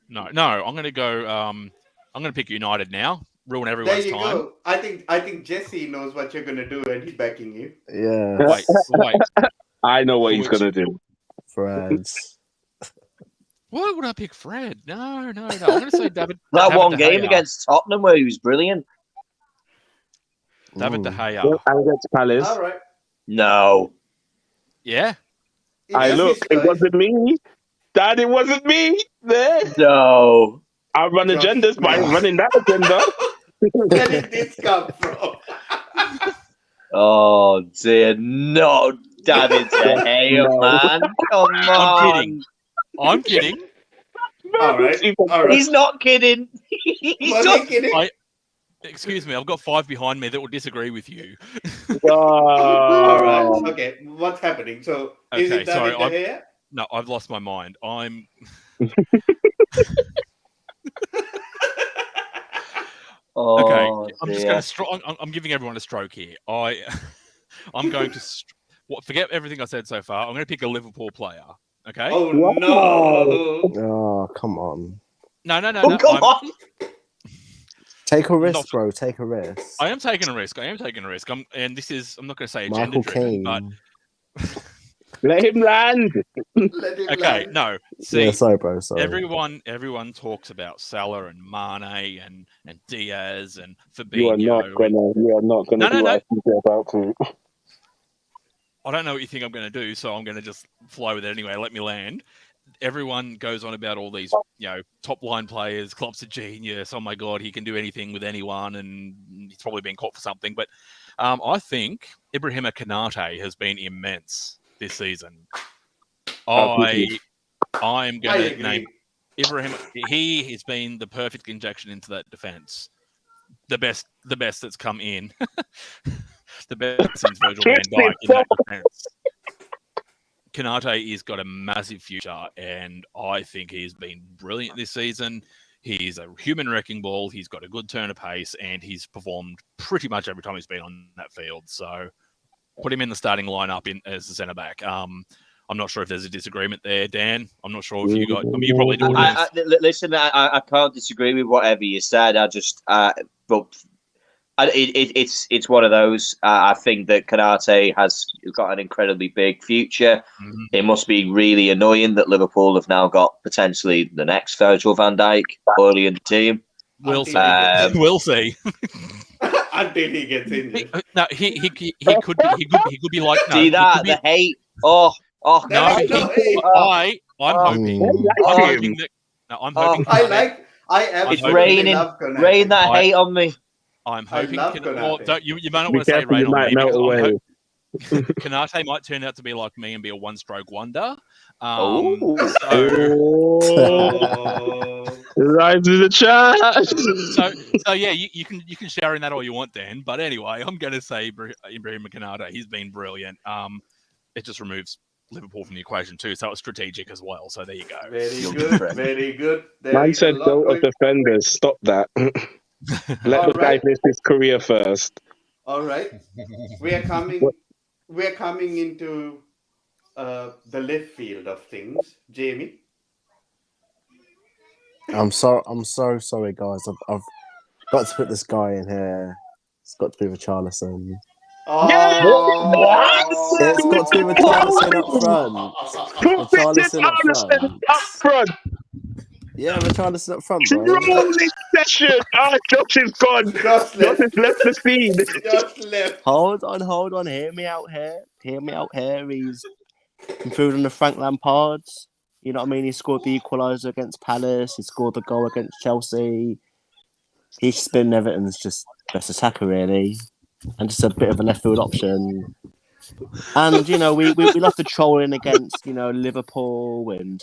No. I'm going to go. I'm going to pick United now. Ruin everyone's There you time. go. I think Jesse knows what you're going to do, and he's backing you. Yeah. Wait. I know what he's going to do. Friends. Why would I pick Fred? No. I'm going to say David. That David one De game Gea. against Tottenham where he was brilliant. David De Gea. And against Palace. All right. No. Yeah. Look, it wasn't me. Dad, it wasn't me. There. No. I run agendas by running that agenda. Where did this come from? Oh dear, no, David De Gea, No. man. Come on. I'm kidding. All right. He's not kidding. Was he kidding? Excuse me, I've got 5 behind me that will disagree with you. All right. Okay. What's happening? So is it David De Gea? No, I've lost my mind. I'm. Okay, I'm just going to. I'm giving everyone a stroke here. I'm going to. Forget everything I said so far. I'm going to pick a Liverpool player. Okay. Oh no! Oh, come on. No. Oh, come on. Take a risk, bro. Take a risk. I am taking a risk. And this is. I'm not going to say agenda Michael driven, but. Let him land. Okay, no. See, yeah, sorry, bro. Sorry. Everyone talks about Salah and Mane and Diaz and Fabinho. You are not gonna do what I think you're about to. I don't know what you think I'm going to do, so I'm going to just flow with it anyway. Let me land. Everyone goes on about all these, top line players. Klopp's a genius. Oh my God, he can do anything with anyone, and he's probably been caught for something. But I think Ibrahim Konate has been immense this season. I'm going to name Ibrahim. He has been the perfect injection into that defense. The best that's come in. The best since Virgil van Dijk in that defense. Konate has got a massive future, and I think he's been brilliant this season. He's a human wrecking ball. He's got a good turn of pace, and he's performed pretty much every time he's been on that field. So put him in the starting lineup as a centre back. I'm not sure if there's a disagreement there, Dan. I'm not sure if you got. You probably do. Listen, I can't disagree with whatever you said. It's one of those. I think that Konate has got an incredibly big future. Mm-hmm. It must be really annoying that Liverpool have now got potentially the next Virgil van Dijk early in the team. We'll see. We'll see. Until he gets injured. No, he could be like. No, see that the hate. Oh no! I'm hoping that. No, I'm hoping. I absolutely raining that hate on me. I'm hoping. You might not want to say rain on me. Konate might turn out to be like me and be a one-stroke wonder. Rise to the chat. So yeah, you can share in that all you want, Dan. But anyway, I'm going to say Ibrahim Konate. He's been brilliant. It just removes Liverpool from the equation too, so it's strategic as well. So there you go. Very good. Man said go of defenders. Stop that. Let the guy finish his career first. All right. We are coming into the left field of things. Jamie? I'm so sorry, guys. I've got to put this guy in here. It's got to be Richarlison. It's got to be Richarlison up front. Yeah, Richarlison up front, bro. Rolling session. Josh is gone. Josh has left the scene. Josh left. Hold on. Hear me out here. He's improved on the Frank Lampards. You know what I mean? He scored the equaliser against Palace. He scored the goal against Chelsea. He's been Everton's just best attacker, really. And just a bit of a left field option. And, we love to troll in against, Liverpool and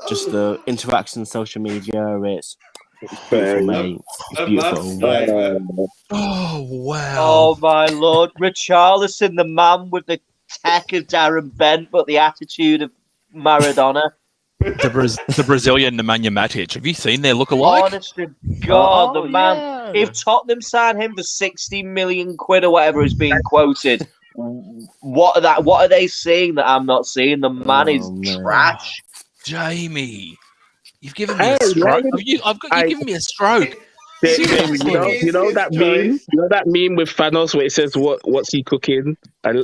just the interaction on social media. It's It's beautiful, mate. It's beautiful. Oh, wow. Oh, my Lord. Richarlison, the man with the tech of Darren Bent, but the attitude of Maradona. The Brazilian Nemanja Matic. Have you seen their look-alike? Honest to God, the man. Yeah. If Tottenham sign him for 60 million quid or whatever is being quoted, what are they seeing that I'm not seeing? The man is trash. Jamie, you've given me a stroke. You've given me a stroke. Jamie, you know that meme? You know that meme with Thanos where it says, "What's he cooking?"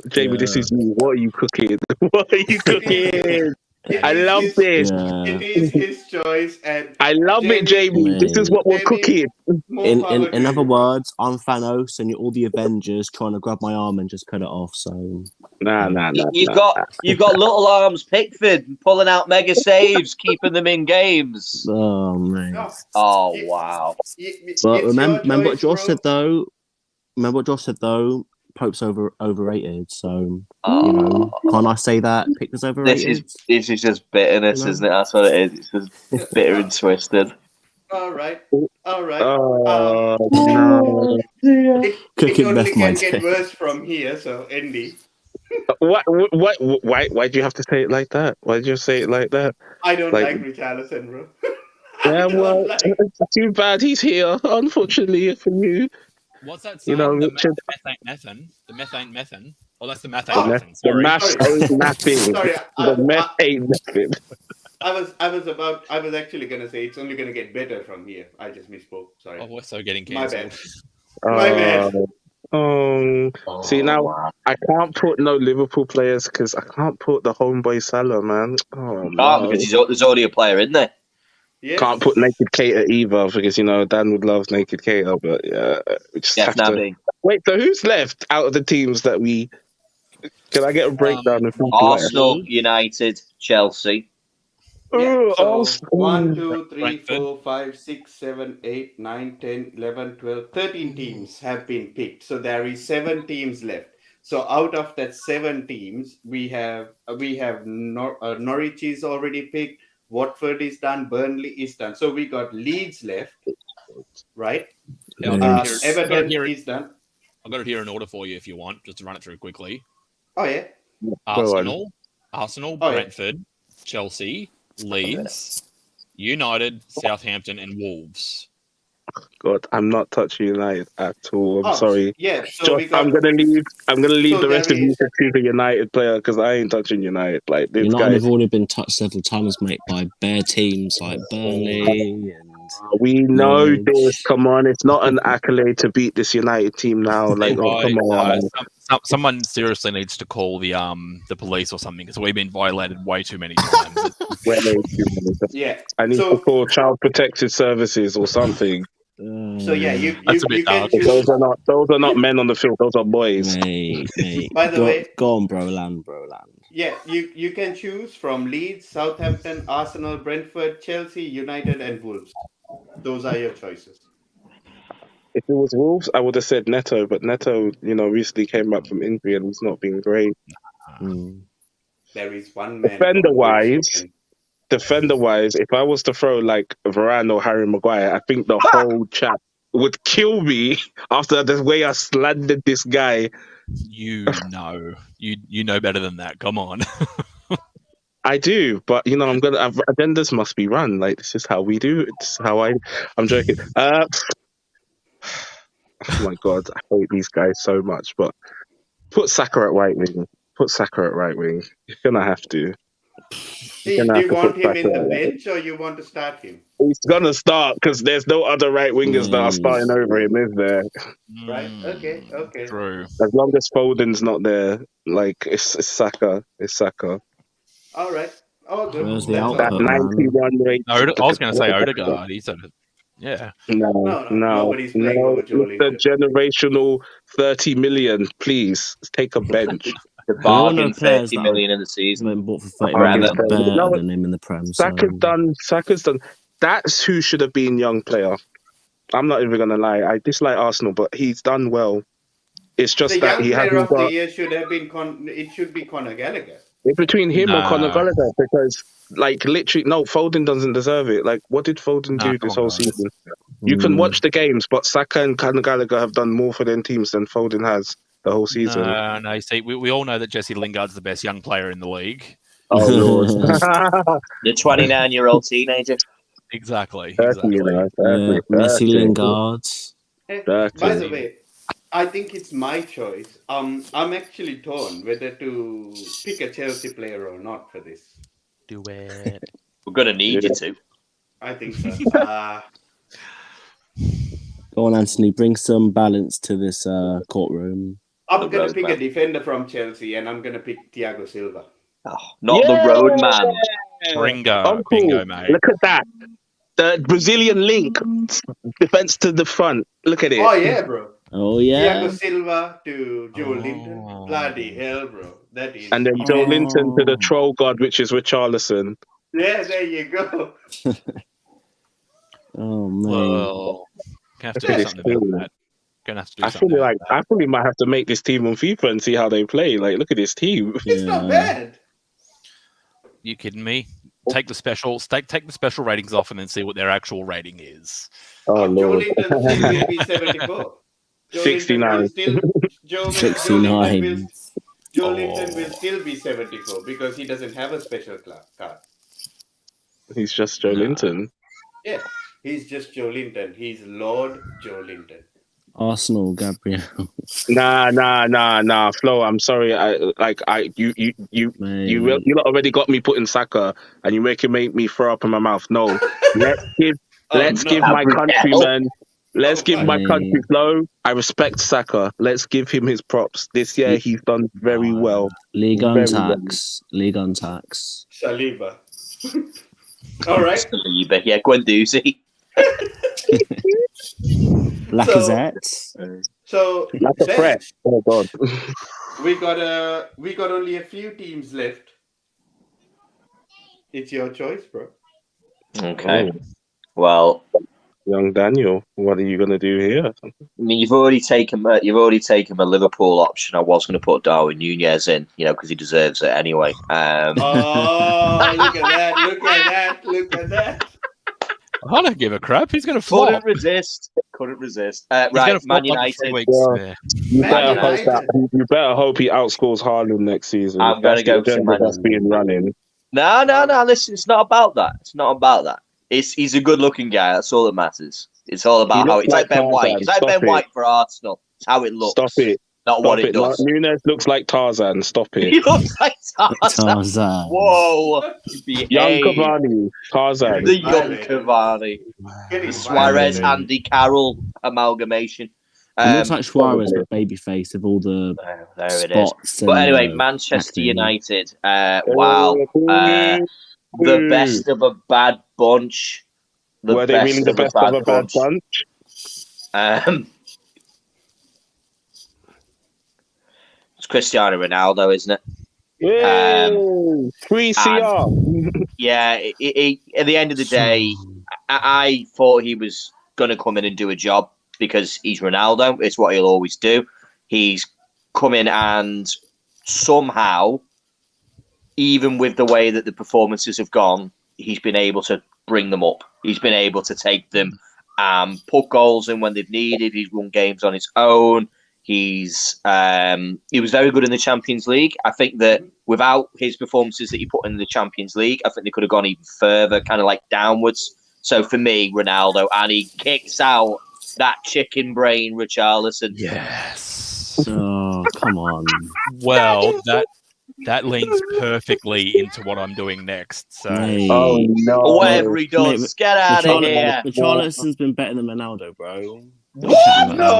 Jamie, this is you. What are you cooking? What are you cooking? I love this. It is his choice, and I love it, Jamie. This is what we're cooking. In other words, I'm Thanos, and you're all the Avengers trying to grab my arm and just cut it off. So nah. You've got little arms, Pickford pulling out mega saves, keeping them in games. Oh man. Oh wow. But remember what Josh said though. Pope's overrated, so you know, can't I say that Pickford's overrated? This is just bitterness, isn't it? That's what it is. It's just bitter and twisted. All right. No. It only can get worse from here. So Andy. What? Why do you have to say it like that? Why do you say it like that? I don't like Richarlison, bro. Yeah, well, it's too bad he's here. Unfortunately for you. What's that song? The methane methane. Oh, that's the methane methane. Sorry. The methane methane. I was actually gonna say it's only gonna get better from here. I just misspoke. Sorry. Oh, we're so getting cancelled. My bad. See now, I can't put no Liverpool players because I can't put the homeboy Salah, man. Because there's already a player in there. Yes. Can't put Naked Cater either because Dan would love Naked Cater, but yeah, we just have to. Wait, so who's left out of the teams that we? Can I get a breakdown of Arsenal, United, Chelsea. Yeah, so 1, 2, 3, 4, 5, 6, 7, 8, 9, 10, 11, 12, 13 teams have been picked. So there is 7 teams left. So out of that 7 teams, we have Norwich is already picked. Watford is done. Burnley is done. So we got Leeds left, right? Everton is done. I've got it here in order for you if you want, just to run it through quickly. Oh yeah. Arsenal, Brentford, Chelsea, Leeds, United, Southampton, and Wolves. God, I'm not touching United at all. I'm sorry. Yeah, so I'm gonna leave the rest of you to choose a United player because I ain't touching United. Like this United have already been touched several times, mate, by bare teams like Burnley and. We know this. Come on, it's not an accolade to beat this United team now. Like, come on. Someone seriously needs to call the police or something because we've been violated way too many times. Yeah, I need to call Child Protective Services or something. So yeah, you can choose. Those are not men on the field. Those are boys. Mate. By the way, go on, broland. Yeah, you can choose from Leeds, Southampton, Arsenal, Brentford, Chelsea, United, and Wolves. Those are your choices. If it was Wolves, I would have said Neto, but Neto, recently came back from injury and he's not been great. There is one man. Defender-wise, if I was to throw like Varane or Harry Maguire, I think the whole chat would kill me after the way I slandered this guy. You know better than that. Come on. I do, but agendas must be run. Like this is how we do it. This is how I'm joking. Oh my God, I hate these guys so much. But put Saka at right wing. You're gonna have to. Do you want him in the bench or you want to start him? He's gonna start because there's no other right wingers that are starting over him, is there? Right. Okay. True. As long as Foden's not there, like it's Saka. All right. Oh, good. Where's the that 91 rate. I was going to say Odegaard. He said it. Yeah. No. Nobody's playing over Jolie. The generational 30 million, please take a bench. The bargain 30 million in the season. Bought for 30 million better than him in the Prem. Saka's done. That's who should have been young player. I'm not even gonna lie. I dislike Arsenal, but he's done well. It's just that he hasn't got. The year should have been. It should be Conor Gallagher. It's between him or Conor Gallagher because, like, literally, no, Foden doesn't deserve it. Like, what did Foden do this whole season? You can watch the games, but Saka and Conor Gallagher have done more for their teams than Foden has the whole season. No. See, we all know that Jesse Lingard's the best young player in the league. Oh, Lord. The 29-year-old teenager. Exactly. 30, you know, 30, Messi Lingard. By the way, I think it's my choice. I'm actually torn whether to pick a Chelsea player or not for this. Do it. We're going to need you to. I think so. Go on, Anthony. Bring some balance to this courtroom. I'm going to pick a defender from Chelsea, and I'm going to pick Thiago Silva. Oh, not the road man. Bingo, mate. Look at that. The Brazilian link. Defense to the front. Look at it. Oh, yeah, bro. Oh, yeah. Thiago Silva to Joe Linton. Bloody hell, bro. That is. And then Joe Linton to the troll god, which is Richarlison. Yeah, there you go. Oh, man. Well, gonna have to do something about that. Gonna have to do I something. feel like I probably might have to make this team on FIFA and see how they play. Like, look at this team. It's not bad. You kidding me? Take the special ratings off and then see what their actual rating is. Oh, Lord. Joe Linton still will be 74. 69. Joe Linton will still be 74 because he doesn't have a special card. He's just Joe Linton. Yeah, he's just Joe Linton. He's Lord Joe Linton. Arsenal, Gabriel. Nah. Flo, I'm sorry. You already got me putting Saka, and you make me throw up in my mouth. No, let's give my countryman. Let's give my country Flo. I respect Saka. Let's give him his props. This year he's done very well. League on tax. Saliba. All right. Saliba. Yeah, Guendouzi. Lacazette. So like a threat. Oh God. we got only a few teams left. It's your choice, bro. Okay. Well, young Daniel, what are you gonna do here? I mean, you've already taken my Liverpool option. I was going to put Darwin Nunez in, because he deserves it anyway. Oh, look at that! I don't give a crap. He's going to flop. Couldn't resist. Right, Man United. You better hope he outscores Haaland next season. I'm going to go to Man United. Being running. No. Listen, it's not about that. He's a good-looking guy. That's all that matters. It's all about how it's like Ben White. It's like Ben White for Arsenal. It's how it looks. Stop it. Not what it does. Nunez looks like Tarzan. Stop it. He looks like Tarzan. Whoa. Young Cavani. Tarzan. The young Cavani. The Suarez, Andy Carroll amalgamation. It looks like Suarez, but babyface with all the spots. But anyway, Manchester United. Wow. The best of a bad bunch. Were they really the best of a bad bunch? It's Cristiano Ronaldo, isn't it? Yeah, free CR. Yeah, at the end of the day, I thought he was going to come in and do a job because he's Ronaldo. It's what he'll always do. He's come in and somehow, even with the way that the performances have gone, he's been able to bring them up. He's been able to take them and put goals in when they've needed. He's won games on his own. He was very good in the Champions League. I think that without his performances that he put in the Champions League, I think they could have gone even further, kind of like downwards. So for me, Ronaldo, and he kicks out that chicken brain Richarlison. Yes. Oh, come on. Well, that links perfectly into what I'm doing next. So, oh no! Whatever he does, get out of here. Richarlison's been better than Ronaldo, bro. What? No.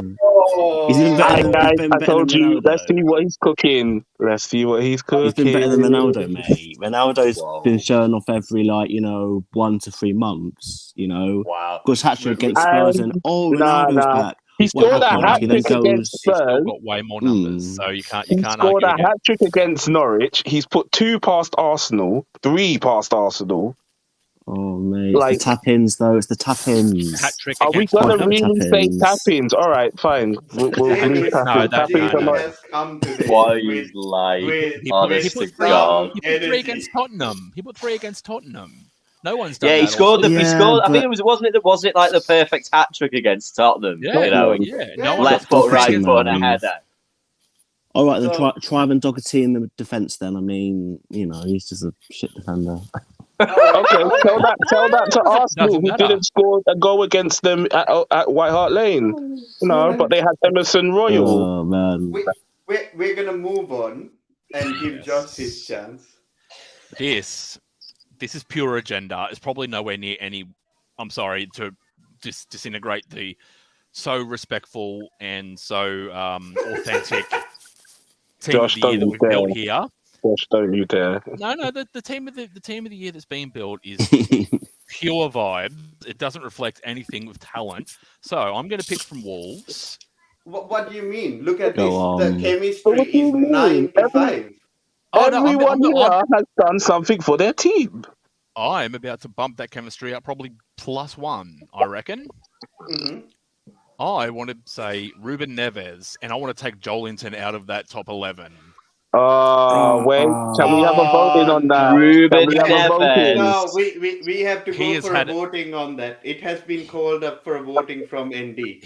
He's been better I told you. Let's see what he's cooking. He's been better than Ronaldo, mate. Ronaldo's been showing off every 1 to 3 months. Wow. Goes hat-trick against Spurs and Ronaldo's back. He scored a hat-trick against Spurs. He's got way more numbers, so you can't. He scored a hat-trick against Norwich. He's put 2 past Arsenal, 3 past Arsenal. Oh, mate. Like, the tap-ins, though. It's the tap-ins. Hat-trick. Are we going to really say tap-ins? All right, fine. We'll leave tap-ins. Tap-ins are not... has come today Why is like, honest to God. He put 3 against Tottenham. No one's done that. Yeah, he scored. He scored. I think it wasn't it like the perfect hat trick against Tottenham? Yeah, No left foot, right foot, and a header. All right, then try and Doherty in the defence. Then I mean, he's just a shit defender. Okay, tell that to Arsenal, who didn't score a goal against them at White Hart Lane. But they had Emerson Royal. Oh man, we're gonna move on and give Josh his chance. This is pure agenda. It's probably nowhere near any. I'm sorry to disintegrate the so respectful and so authentic team of the year that we've built here. Josh, don't you dare! No. The team of the year that's being built is pure vibe. It doesn't reflect anything with talent. So I'm going to pick from Wolves. What do you mean? Look at this. The chemistry is 95. Everyone here has done something for their team. I'm about to bump that chemistry up probably +1, I reckon. Mm-hmm. I want to say Ruben Neves, and I want to take Joelinton out of that top 11. Wait, shall we have a voting on that? Ruben Neves. No, we have to go for a voting on that. It has been called up for a voting from ND.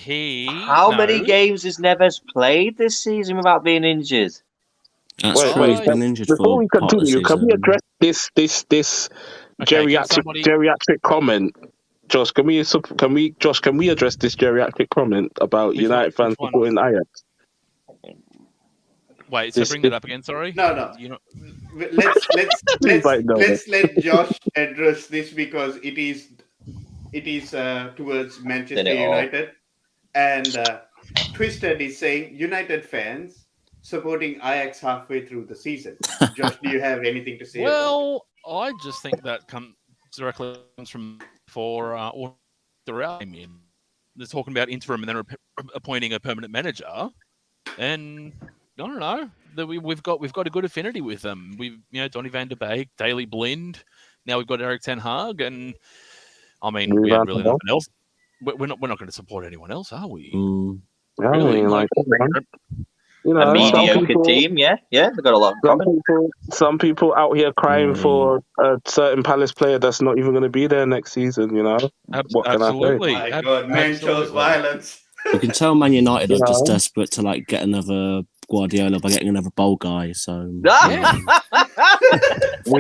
How many games has Neves played this season without being injured? He's been injured before we continue, can we address this geriatric comment? Josh, can we address this geriatric comment about United fans supporting Ajax? Wait, so bring that up again. Sorry. No. Let's let Josh address this because it is towards Manchester United, and Twisted is saying United fans supporting Ajax halfway through the season. Josh, do you have anything to say? Well, I just think that comes directly from or throughout. I mean, they're talking about interim and then appointing a permanent manager, and I don't know. We've got a good affinity with them. Donny van der Beek, Daley Blind. Now we've got Erik ten Hag, and I mean, we have really nothing else. We're not going to support anyone else, are we? Really? A mediocre team, yeah. They've got a lot of common. Some people out here crying for a certain Palace player that's not even going to be there next season. What can absolutely. I say? My God, man chose violence. You can tell Man United are just desperate to get another Guardiola by getting another bold guy. So we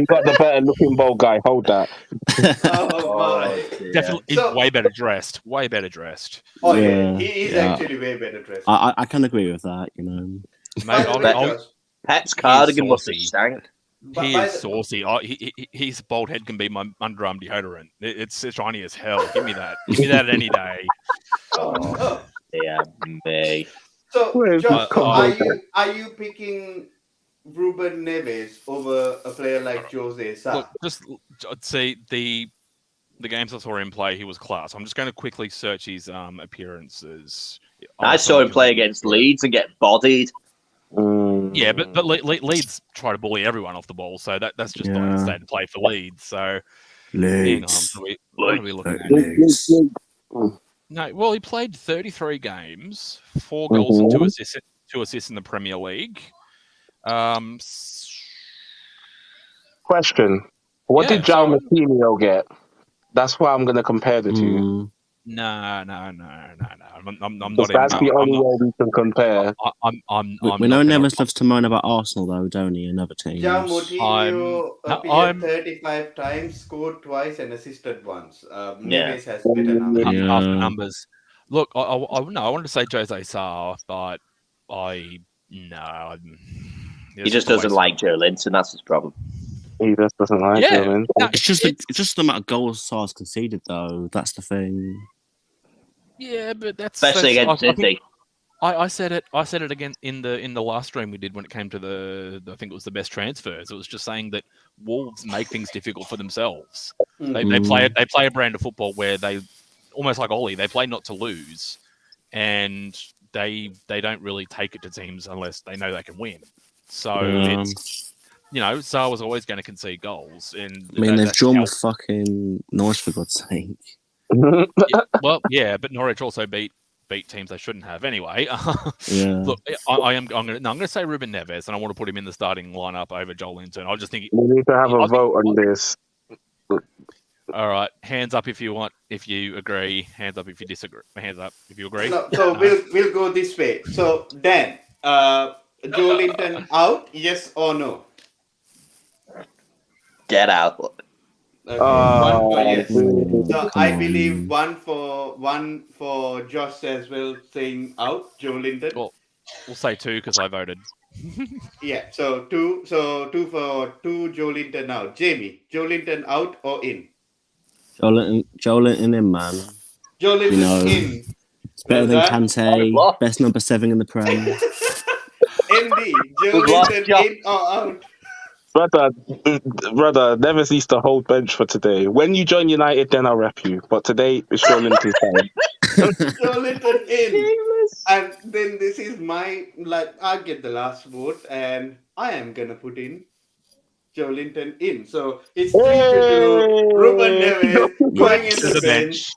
got the better looking bold guy. Hold that. Definitely, he's way better dressed. Oh yeah, he is actually way better dressed. I can agree with that. Mate, Pep's cardigan must have stank. He is saucy. His bald head can be my underarm deodorant. It's shiny as hell. Give me that. Give me that any day. Yeah, me. So, Josh, are you picking Ruben Neves over a player like Jose Sa? Look, I'd say the games I saw him play, he was class. I'm just going to quickly search his appearances. I saw him play against Leeds and get bodied. Yeah, but Leeds try to bully everyone off the ball, so that's just not the state of play for Leeds. So, Leeds. What are we looking at? No, well, he played 33 games, 4 goals and 2 assists in the Premier League. Question: what did João Martinho get? That's what I'm going to compare the two. No. I'm not. That's the only way we can compare. We know Neves loves to moan about Arsenal, though, don't he? Another team. João Martinho appeared 35 times, scored twice, and assisted once. Neves has better numbers. After numbers. Look, I wanted to say Jose Sa, but he just doesn't like Joelinton. That's his problem. He just doesn't like Joelinton. It's just the amount of goals Sa's conceded, though. That's the thing. Yeah, but especially against City. I said it again in the last stream we did when it came to I think it was the best transfers. It was just saying that Wolves make things difficult for themselves. They play a brand of football where they almost like Ollie, they play not to lose, and they don't really take it to teams unless they know they can win. So Salah was always going to concede goals. And I mean, they've drawn with fucking Norwich, for God's sake. Yeah, but Norwich also beat teams they shouldn't have anyway. Yeah. Look, I'm going to say Ruben Neves, and I want to put him in the starting lineup over Joel Linton. I just think we need to have a vote on this. All right, hands up if you agree. Hands up if you disagree. Hands up if you agree. So we'll go this way. So Dan, Joe Linton out? Yes or no? Get out. Okay, one for yes. So I believe one for Josh as well, saying out. Joe Linton. Well, we'll say 2 because I voted. Yeah. So 2. So 2 for Joe Linton out. Jamie, Joe Linton out or in? Joe Linton in, man. Joe Linton in. It's better than Kante. Best number 7 in the Prem. Andy, Joe Linton in or out? Brother, never cease to hold bench for today. When you join United, then I'll rep you. But today, it's Joe Linton's time. Joe Linton in. And then this is I'll get the last vote, and I am going to put in Joe Linton in. So it's 3-2. Ruben Neves going in the bench.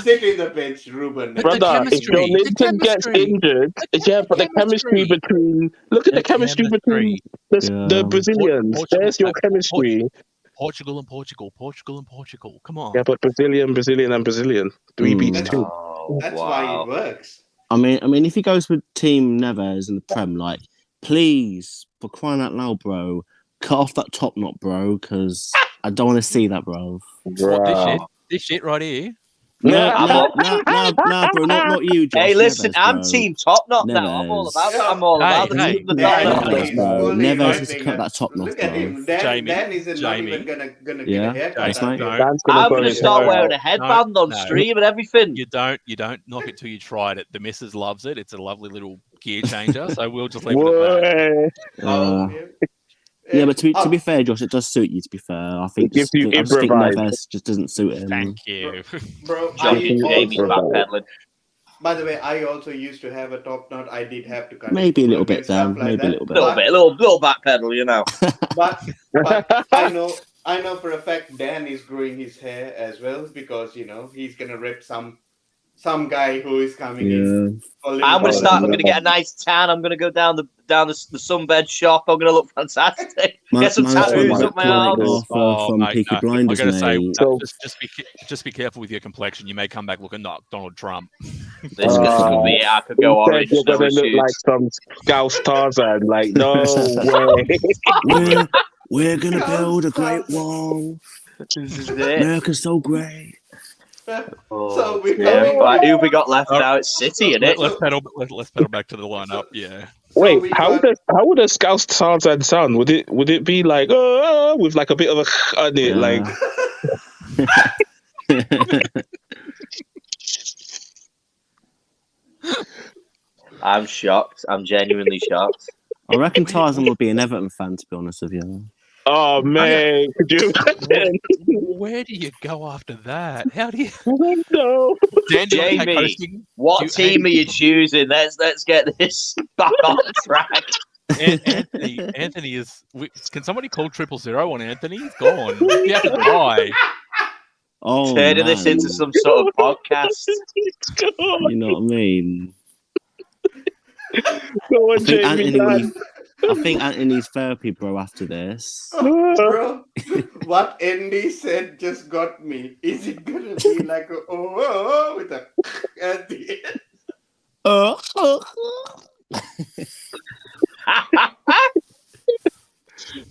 Sit in the bench, Ruben. Brother, if Joe Linton gets injured, but the chemistry between... Look at the chemistry between the Brazilians. There's your chemistry. Portugal and Portugal. Come on. Yeah, but Brazilian. 3 beats 2. That's why it works. I mean, if he goes with Team Neves in the Prem, please, for crying out loud, bro, cut off that top knot, bro, because I don't want to see that, bro. What, this shit right here? No, bro, not you, Josh. Hey, listen, Neves, I'm Team Top Knot now. I'm all about it. I'm all about the Neves has to cut that top knot. Look at him. Dan is not even gonna get a haircut. I'm gonna start wearing a headband on stream and everything. You don't knock it till you tried it. The missus loves it. It's a lovely little gear changer. So we'll just leave it at that. Yeah, but to be fair, Josh, it does suit you. To be fair, I think Neves just doesn't suit him. Thank you, bro. By the way, I also used to have a top knot. I did have to cut maybe a little bit down, maybe a little bit, a little back pedal, you know. but I know for a fact Dan is growing his hair as well because he's gonna rep some guy who is coming in. I'm gonna get a nice tan. I'm gonna go down the sunbed shop. I'm gonna look fantastic. Get some tattoos up my arms. From Peaky Blinders, I gotta say, just be careful with your complexion. You may come back looking like Donald Trump. This could be. I could go orange. You're gonna look like some Scouse Tarzan. No way. We're gonna build a great wall. This is it. America's so great. So who we got left now? It's City, isn't it? Let's pedal back to the lineup. Yeah. Wait, how would a Scouse Tarzan sound? Would it be like with like a bit of a on it, like? I'm shocked. I'm genuinely shocked. I reckon Tarzan would be an Everton fan, to be honest with you. Oh man, could you? Where do you go after that? How do you? No, Jamie, what team are you choosing? Let's get this back on track. Anthony is. Can somebody call 000 on Anthony? He's gone. You have to die. Oh, turning this into some sort of podcast. You know what I mean? Go on, Jamie. I think Anthony's therapy, bro, after this. Bro, what Andy said just got me. Is it going to be like a with a at the end?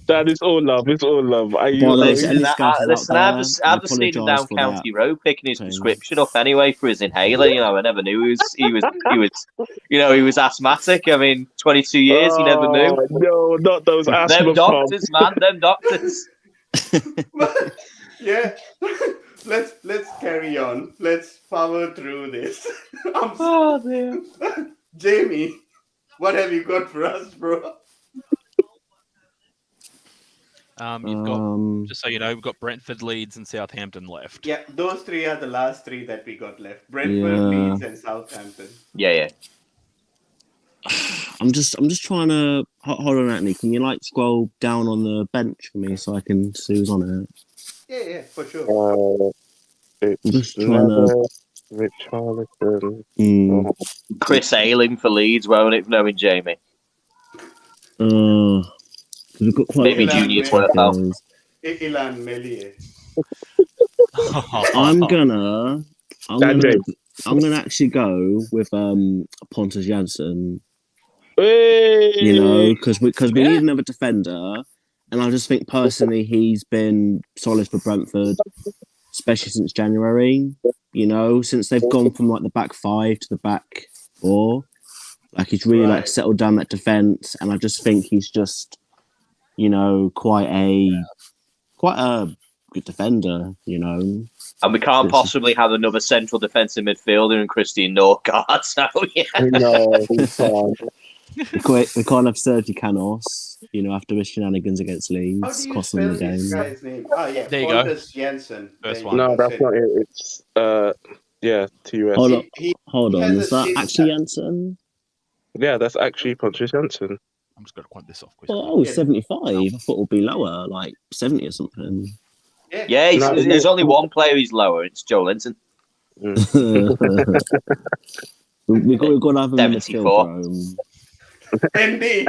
That is all love. It's all love. I've just seen him down County Road picking his prescription up anyway for his inhaler. I never knew he was asthmatic. I mean, 22 years, he never knew. No, not those asthma. Them doctors, man. Them doctors. Yeah. Let's carry on. Let's power through this. Dear. Jamie, what have you got for us, bro? You've got, just so you know, we've got Brentford, Leeds, and Southampton left. Yeah, those three are the last three that we got left. Brentford, Leeds, and Southampton. Yeah. I'm just trying to hold on, Anthony. Can you like scroll down on the bench for me so I can see who's on it? Yeah, for sure. It's just trying to. Richarlison. Chris Ayling for Leeds, won't it? Knowing Jamie. We've got quite maybe Junior's worth out. Ilan Melie. I'm gonna actually go with Pontus Jansson. You know, because we need another defender, and I just think personally he's been solid for Brentford, especially since January. You know, since they've gone from like the back five to the back four, like he's really like settled down that defense, and I just think he's just, you know, quite a good defender. You know. And we can't possibly have another central defensive midfielder in Christian Norgard, so yeah. No, we can't. We can't have Sergi Canos, you know, after his shenanigans against Leeds, costing them the game. This guy's name? Oh, yeah, there you Pontus Jansson. First one. No, that's not it. It's TUS. Hold on. Is that actually Jansson? Yeah, that's actually Pontus Jansson. I'm just going to quote this off. 75. I thought it would be lower, like 70 or something. Yeah, there's only one player who's lower. It's Joe Linton. We've got to have him 74. in the field, Andy,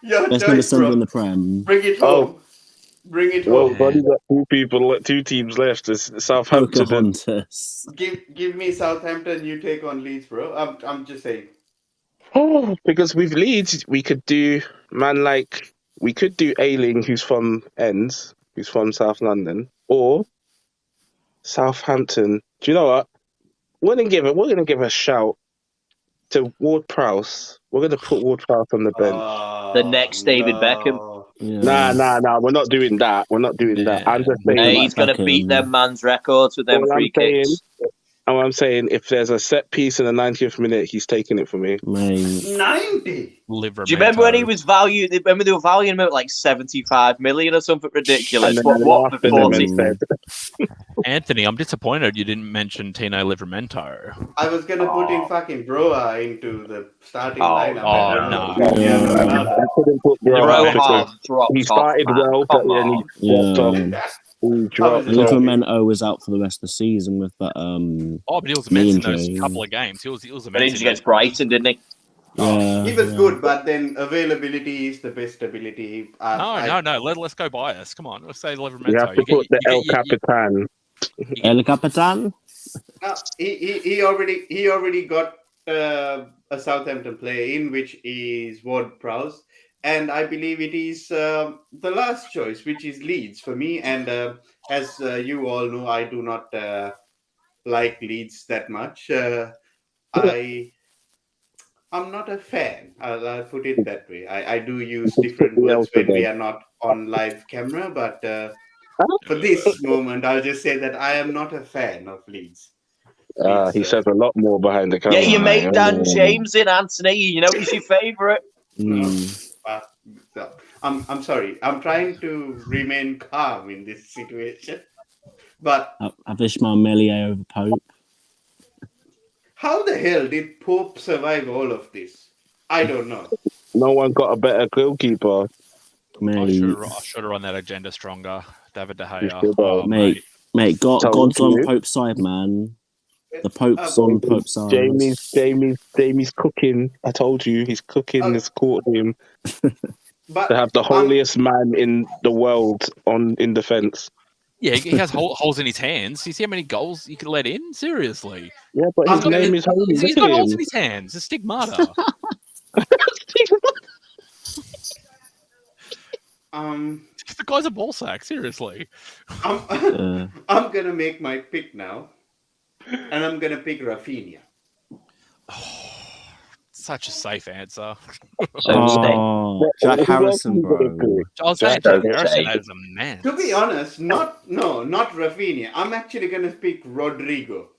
your best choice, bro. in the Prem. Bring it home. Bring it home. Well, buddy, got two teams left. It's Southampton. Give me Southampton. You take on Leeds, bro. I'm just saying. Oh, because with Leeds, we could do Ayling, who's from Ends, who's from South London, or Southampton. Do you know what? We're gonna give a shout to Ward Prowse. We're gonna put Ward Prowse on the bench. The next David Beckham. Yeah. Nah. We're not doing that. I'm just saying. He's gonna beat them man's records with them free kicks. And I'm saying, if there's a set piece in the 90th minute, he's taking it for me. 90. Do you remember when he was valued? Remember they were valuing him at like 75 million or something ridiculous? What for 40? Anthony, I'm disappointed you didn't mention Tino Livramento. I was gonna put in fucking Broa into the starting lineup. I couldn't put Broa. He started well, but then he dropped off. Livramento was out for the rest of the season with that. But he was immense in those couple of games. He was amazing against Brighton, didn't he? He was good, but then availability is the best ability. No. Let's go bias. Come on, let's say Livramento. You have to put the El Capitan. El Capitan. He already got a Southampton player in, which is Ward Prowse. And I believe it is the last choice, which is Leeds for me. And as you all know, I do not like Leeds that much. I'm not a fan. I'll put it that way. I do use different words when we are not on live camera. But for this moment, I'll just say that I am not a fan of Leeds. He says a lot more behind the camera. Yeah, you make Dan James in, Anthony. You know he's your favourite. I'm sorry. I'm trying to remain calm in this situation. But have Ishmael Melier over Pope. How the hell did Pope survive all of this? I don't know. No one got a better goalkeeper. I should have run that agenda stronger. David De Gea. Mate, God's on Pope's side, man. The Pope's on Pope's side. Jamie's cooking. I told you, he's cooking this courtroom to have the holiest man in the world in defence. Yeah, he has holes in his hands. You see how many goals you can let in? Seriously. Yeah, but his name is holy. He's got holes in his hands. It's stigmata. The guy's a ball sack. Seriously. I'm gonna make my pick now, and I'm gonna pick Rafinha. Such a safe answer. Jack Harrison, bro. I was saying Jack Harrison as a man. To be honest, not Rafinha. I'm actually gonna pick Rodrigo.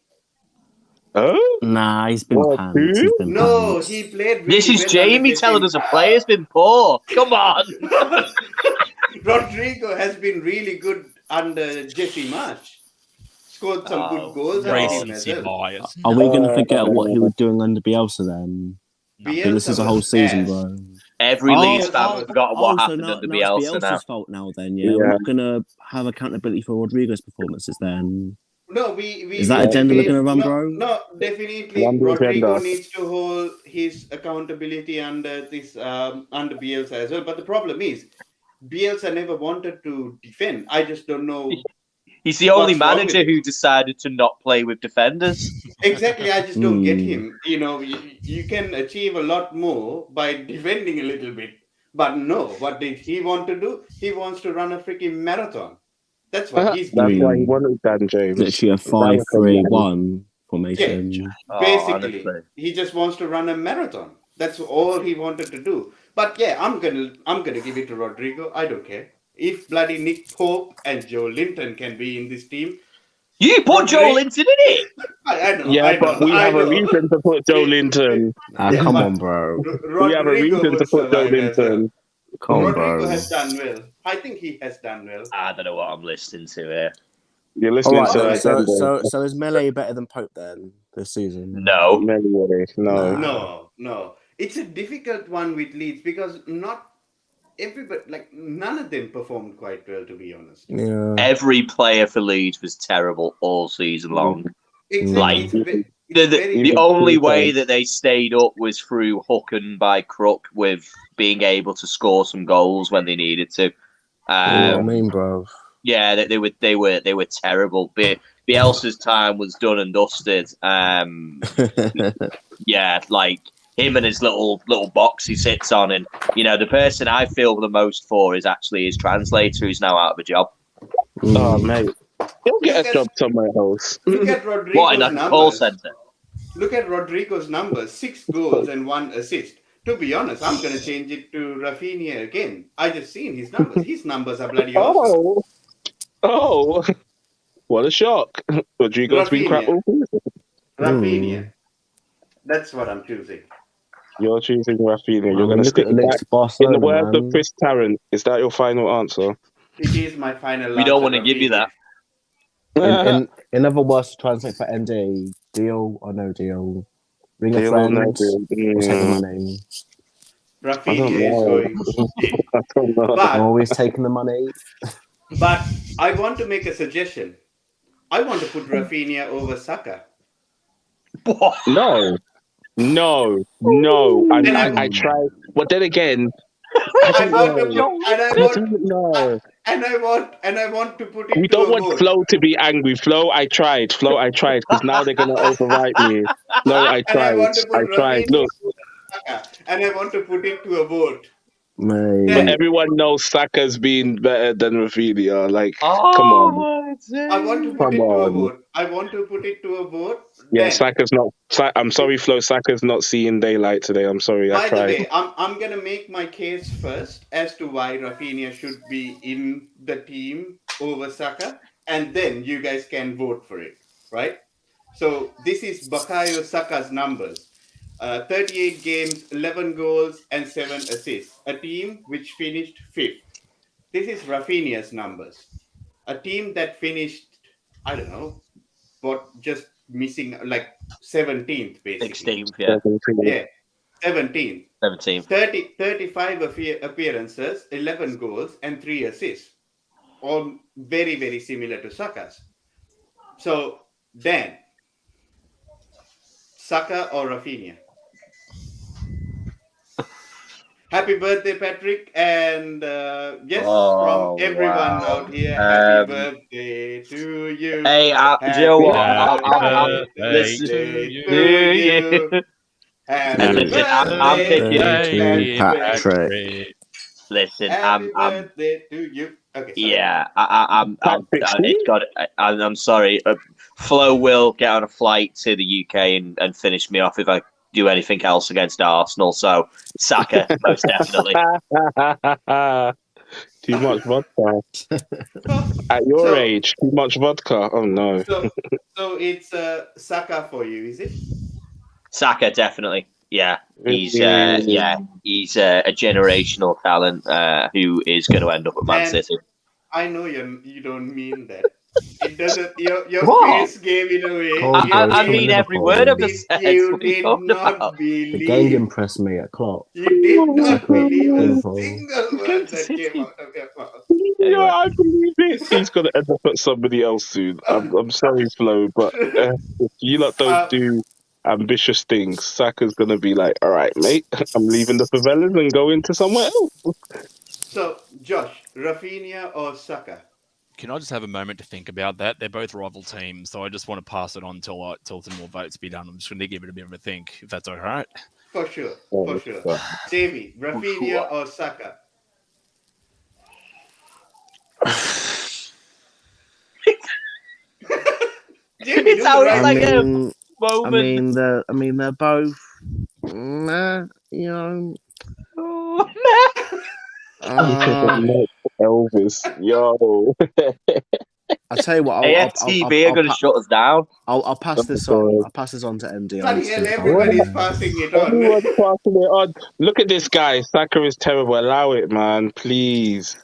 Oh? Nah, he's been pants. He played. This is Jamie telling us a player's been poor. Come on. Rodrigo has been really good under Jesse Marsch. Scored some good goals. Recency bias. Are we going to forget what he was doing under Bielsa then? This is a whole season, bro. Every Leeds fan has forgotten what happened under Bielsa it's now. Bielsa's fault now. Then, we're not gonna have accountability for Rodrigo's performances. Then, no, is that agenda we're gonna run, bro? No, definitely. Rodrigo needs to hold his accountability under this under Bielsa as well. But the problem is, Bielsa never wanted to defend. I just don't know. He's the only manager who decided to not play with defenders. Exactly, I just don't get him. You can achieve a lot more by defending a little bit. But no, what did he want to do? He wants to run a freaking marathon. That's what he's doing. That's why he wanted Dan James. Literally a 5-3-1 formation. Yeah, basically, he just wants to run a marathon. That's all he wanted to do. But yeah, I'm gonna give it to Rodrigo. I don't care. If bloody Nick Pope and Joe Linton can be in this team. You put Joe Linton in it? I know. Yeah, but we have a reason to put Joe Linton. Come on, bro. We have a reason to put Joe Linton. Come on, Rodrigo bro. has done well. I think he has done well. I don't know what I'm listening to here. You're listening to so is Melee better than Pope then this season? No. No. It's a difficult one with Leeds because not everybody, like none of them performed quite well, to be honest. Yeah. Every player for Leeds was terrible all season long. Exactly. The only way that they stayed up was through hook and by crook with being able to score some goals when they needed to. I mean, bro. Yeah, they were terrible. Bielsa's time was done and dusted. Yeah, like him and his little box he sits on, and the person I feel the most for is actually his translator, who's now out of a job. Oh mate, he'll get a job somewhere else. Look at Rodrigo's what, in a call center? Look at Rodrigo's numbers: 6 goals and 1 assist. To be honest, I'm going to change it to Rafinha again. I just seen his numbers. His numbers are bloody awesome. Oh, what a shock! Rodrigo's been crap all season. Rafinha. That's what I'm choosing. You're choosing Rafinha. You're going to stick with that. In the words of Chris Tarrant, is that your final answer? It is my final answer. We don't want to give you that. In other words, to translate for ND, deal or no deal? Ring a friend or take the money? Rafinha is going in. I don't know. But, always taking the money. But I want to make a suggestion. I want to put Rafinha over Saka. No. I tried. But then again, I want to put it. We don't want Flo to be angry. Flo, I tried because now they're gonna override me. No, I tried. Look, and I want to put it to a vote. But everyone knows Saka's been better than Rafinha. Like, come on. I want to put it to a vote. Yeah, then, Saka's not. I'm sorry, Flo. Saka's not seeing daylight today. I'm sorry. I tried. By the way, I'm gonna make my case first as to why Rafinha should be in the team over Saka, and then you guys can vote for it, right? So this is Bukayo Saka's numbers. 38 games, 11 goals, and 7 assists. A team which finished 5th. This is Rafinha's numbers. A team that finished, I don't know, just missing like 17th, basically. 16th, yeah. Yeah, 17th. 17th. 35 appearances, 11 goals, and 3 assists. All very, very similar to Saka's. So, Dan, Saka or Rafinha? Happy birthday, Patrick, and from everyone out here, happy birthday to you. Hey, Joe, listen to you. Happy birthday, Patrick. Listen, happy birthday to you. Okay, sorry. Yeah, I'm sorry. Flo will get on a flight to the UK and finish me off if I do anything else against Arsenal. So Saka, most definitely. Too much vodka. At your age, too much vodka. Oh no. So it's Saka for you, is it? Saka, definitely. Yeah, he's a generational talent who is going to end up at Man City. I know you don't mean that. It doesn't. Your What? face gave it away. I mean every word I've just said. You What are you did talking not about? believe. The game impressed me at Klopp. You did not Saka, believe a Liverpool. single word that came out of your mouth. Yeah, I believe it. He's gonna end up at somebody else soon. I'm sorry, Flo, but if you lot don't do ambitious things, Saka's gonna be like, "All right, mate, I'm leaving the favelas and going to somewhere else." So, Josh, Rafinha or Saka? Can I just have a moment to think about that? They're both rival teams, so I just want to pass it on till some more votes be done. I'm just going to give it a bit of a think, if that's all right. For sure. Davey, Rafinha or Saka? Jamie, It's how it's like a moment. I mean, they're both, you know. Elvis, yo. I'll tell you what. AFTV are going to shut us down. I'll pass this on. I'll pass this on to MD. Everybody's passing it on. Everyone's passing it on. Look at this guy. Saka is terrible. Allow it, man. Please.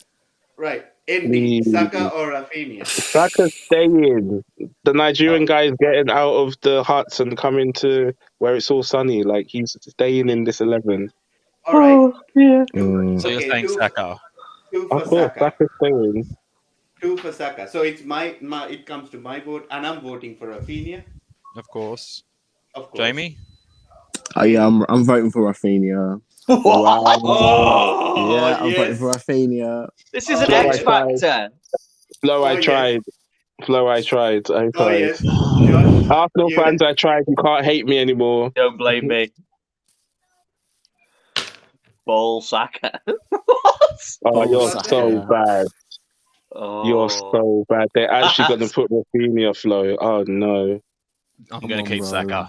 Right. MD, Saka or Rafinha? Saka's staying. The Nigerian guy is getting out of the huts and coming to where it's all sunny. Like, he's staying in this 11. All right. Yeah. So you're saying Saka? Two for Of course, Saka. Saka's staying. 2 for Saka. So it's it comes to my vote, and I'm voting for Rafinha. Of course. Jamie? Yeah, I'm voting for Rafinha. Wow. Yeah, I'm voting for Rafinha. This is an X Factor. Flo, I tried. Yes. Arsenal fans, I tried. You can't hate me anymore. Don't blame me. Ball Saka. Oh, you're so bad. Oh. You're so bad. They're actually going to put Rafinha, Flo. Oh, no. I'm going to keep Saka.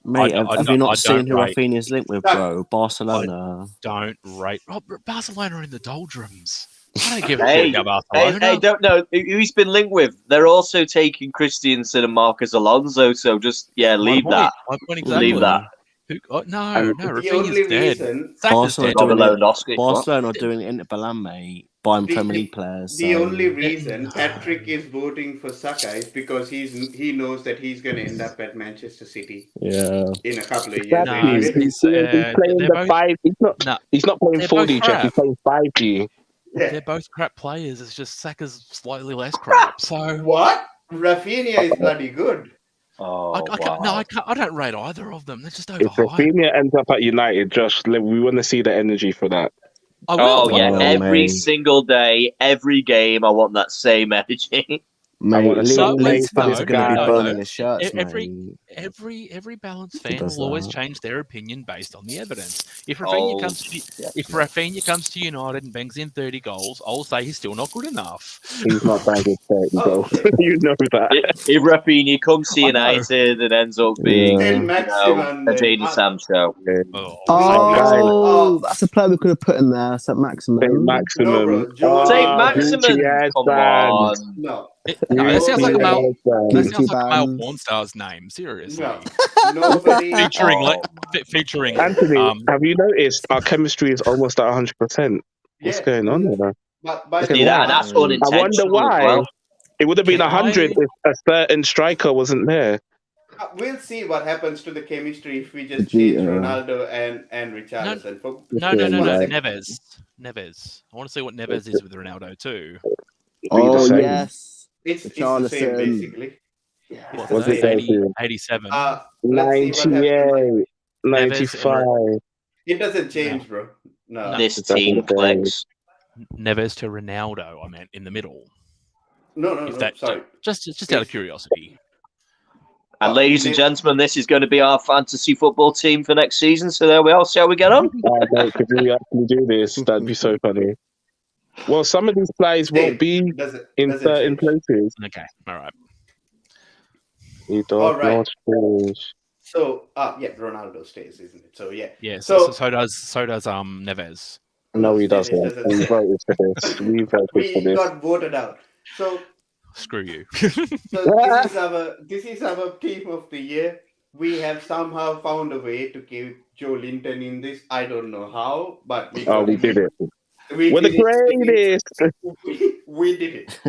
Mate, have you not seen who Rafinha's linked with, bro? Barcelona. Don't rate. Barcelona are in the doldrums. I don't give a shit about Barcelona. Hey, don't know who he's been linked with. They're also taking Christiansen and Marcus Alonso, so just, leave that. Leave that. No, Rafinha's dead. Barcelona are doing Inter Milan, mate. Buying Premier League players. The only reason Patrick is voting for Saka is because he knows that he's going to end up at Manchester City. Yeah. In a couple of years. He's not playing 4D, Jeff. He's playing 5G. Yeah. They're both crap players. It's just Saka's slightly less crap. So what? Rafinha is bloody good. I don't rate either of them. They're just overhyped. If Rafinha ends up at United, Josh, we want to see the energy for that. Every single day, every game, I want that same energy. Mate, Leeds fans are going to be burning his shirts, every balanced fan will always change their opinion based on the evidence. If Rafinha comes to United and bangs in 30 goals, I'll say he's still not good enough. He's not banging 30 goals. You know that. If Rafinha comes to United and ends up being a Jadon Sancho. That's a player we could have put in there. St. Maximin. St. Maximin. Come on. No. That sounds like a male porn star's name. Seriously. No. Featuring. Anthony, have you noticed our chemistry is almost at 100%? What's going on there? That's unintentional. I wonder why. It would have been 100 if a certain striker wasn't there. We'll see what happens to the chemistry if we just change Ronaldo and Richarlison. No. Neves. I want to see what Neves is with Ronaldo too. Oh, yes. It's the same, basically. What was it? 87. 98. 95. It doesn't change, bro. No. This team clicks. Neves to Ronaldo, I meant, in the middle. No, sorry. Just out of curiosity. And ladies and gentlemen, this is going to be our fantasy football team for next season. So there we are. See how we get on. Could we actually do this? That'd be so funny. Well, some of these players won't be in certain places. Okay, all right. All right. So, Ronaldo stays, isn't it? So, yeah. Yeah. So does Neves. No, he doesn't. We voted for this. We got voted out. So, screw you. So this is our team of the year. We have somehow found a way to keep Joe Linton in this. I don't know how, but we did it. We're the greatest. We did it.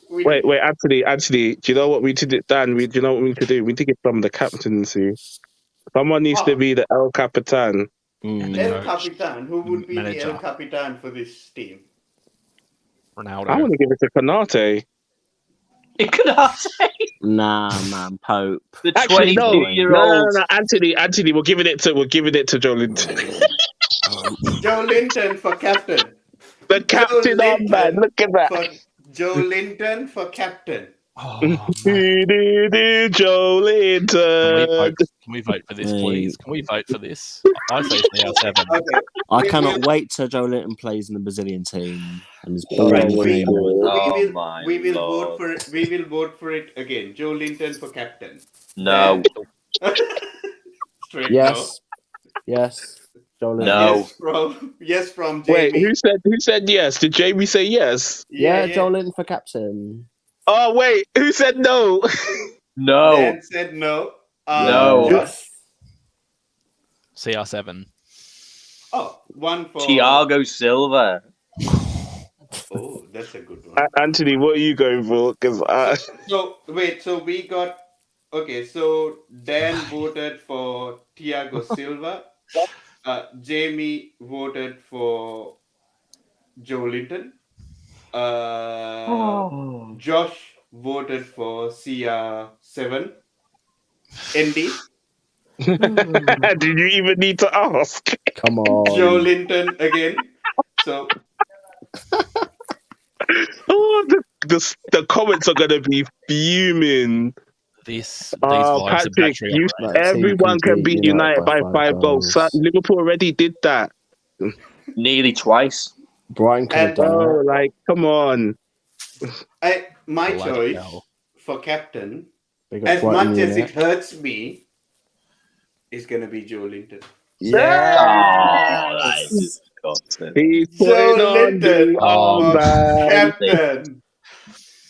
Wait, Anthony, do you know what we did it, Dan? Do you know what we need to do? We need to get from the captaincy. Someone needs to be the El Capitan. El Capitan? Who would be the El Capitan for this team? Ronaldo. I want to give it to Konate. Konate? Nah, man, Pope. The 22-year-old. No, Anthony, we're giving it to Joe Linton. Joe Linton for captain. The captain on, man. Look at that. Joe Linton for captain. Oh, Joe Linton. Can we vote for this, please? Can we vote for this? I say CR7. Okay. I cannot wait till Joe Linton plays in the Brazilian team and is We will vote for it. We will vote for it again. Joe Linton for captain. No. Straight yes. Yes. Joe Linton. No. Yes from Jamie. Wait, who said yes? Did Jamie say yes? Yeah, Joe Linton for captain. Oh wait, who said no? No. Dan said no. No. Yes. CR7. Oh, one for Thiago Silva. Oh, that's a good one. Anthony, what are you going for? So we got so Dan voted for Thiago Silva. Jamie voted for Joe Linton. Josh voted for CR7. Andy. Did you even need to ask? Come on. Joe Linton again. So. The comments are gonna be fuming. These vibes Patrick, everyone can beat United by 5 goals. Liverpool already did that. Nearly twice. Brian could have done it. Like, come on. My choice for captain, as much as it hurts me, is gonna be Joe Linton. Yes. He's putting on the captain.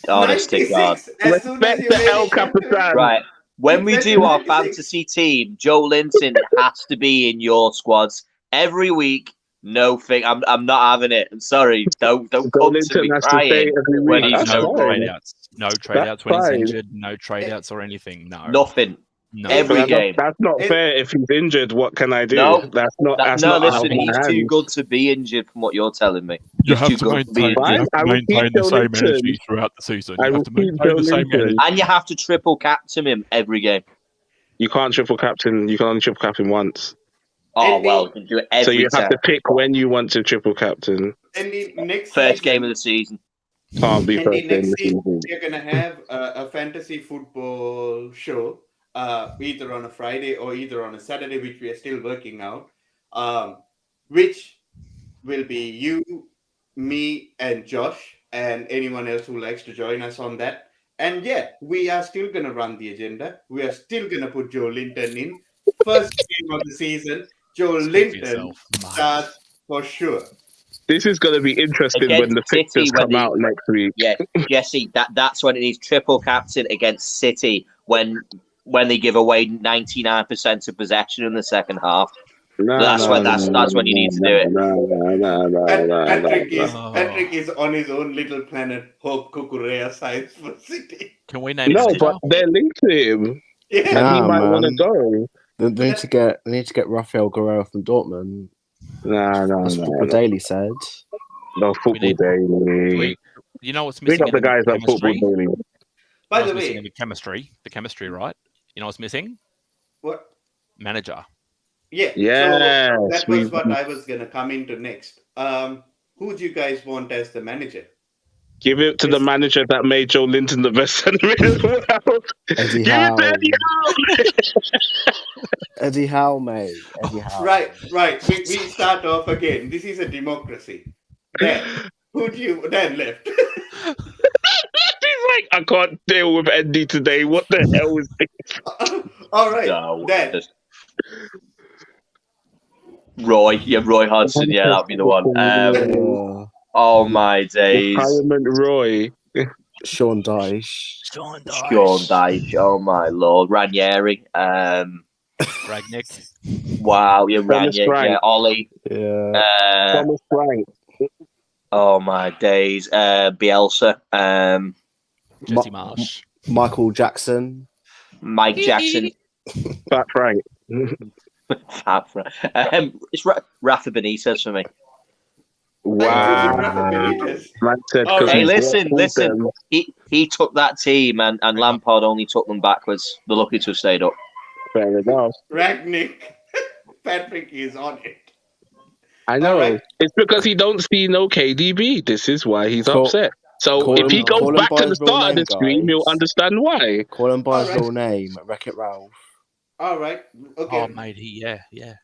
Honest to God. Respect the El Capitan. Right. When we do our fantasy team, Joe Linton has to be in your squads every week. No thing. I'm not having it. I'm sorry. Don't come to me crying when he's no trade-outs. No trade-outs when he's injured. No trade-outs or anything. No. Nothing. No. Every game. That's not fair. If he's injured, what can I do? No, that's not. Listen, he's too good to be injured. From what you're telling me, you have to maintain the same energy throughout the season. You have to maintain the same energy, and you have to triple captain him every game. You can't triple captain. You can only triple captain once. Oh well, you can do it every So you time. have to pick when you want to triple captain. And the next first game of the season. Can't be first game of the season. We're gonna have a fantasy football show. Either on a Friday or either on a Saturday, which we are still working out, which will be you, me, and Josh, and anyone else who likes to join us on that. And yeah, we are still going to run the agenda. We are still going to put Joe Linton in. First game of the season, Joe Linton starts for sure. This is going to be interesting when the fixtures come out next week. Yeah, Jesse, that's when it needs triple captain against City when they give away 99% of possession in the second half. That's when you need to do it. Patrick is on his own little planet. Hope Kukurea signs for City. Can we name? No, but they're linked to him. Yeah, and he might want to go. They need to get Rafael Guerrero from Dortmund. That's what Daily said. No, Football Daily. You know what's missing? Big up the guys at Football Daily. By the way, the chemistry, right? You know what's missing? What? Manager. Yeah. So that was what I was gonna come into next. Who do you guys want as the manager? Give it to the manager that made Joe Linton the best center in the world. Eddie Give Howe. it to Eddie Howe. Eddie Howe, mate. Eddie Howe. Right. We start off again. This is a democracy. Dan, Dan left. He's like, I can't deal with Andy today. What the hell is this? All right, Dan. Roy Hodgson. Yeah, that'd be the one. Oh my days. Retirement Roy. Sean Dyche. Oh my lord. Ranieri. Ragnick. Wow, Ranieri. Yeah, Ollie. Yeah. Thomas Frank. Oh my days. Bielsa. Jesse Marsh. Michael Jackson. Mike Jackson. Fat Frank. Fat Frank. It's Rafa Benitez for me. Wow. Hey, listen. He took that team and Lampard only took them backwards. They're lucky to have stayed up. Fair enough. Ragnick. Patrick is on it. I know. Right. It's because he don't see no KDB. This is why he's upset. So if he goes back to the start of the stream, he'll understand why. Call him by his real name, Wreck-It Ralph. All right. Okay. Oh, mate, yeah.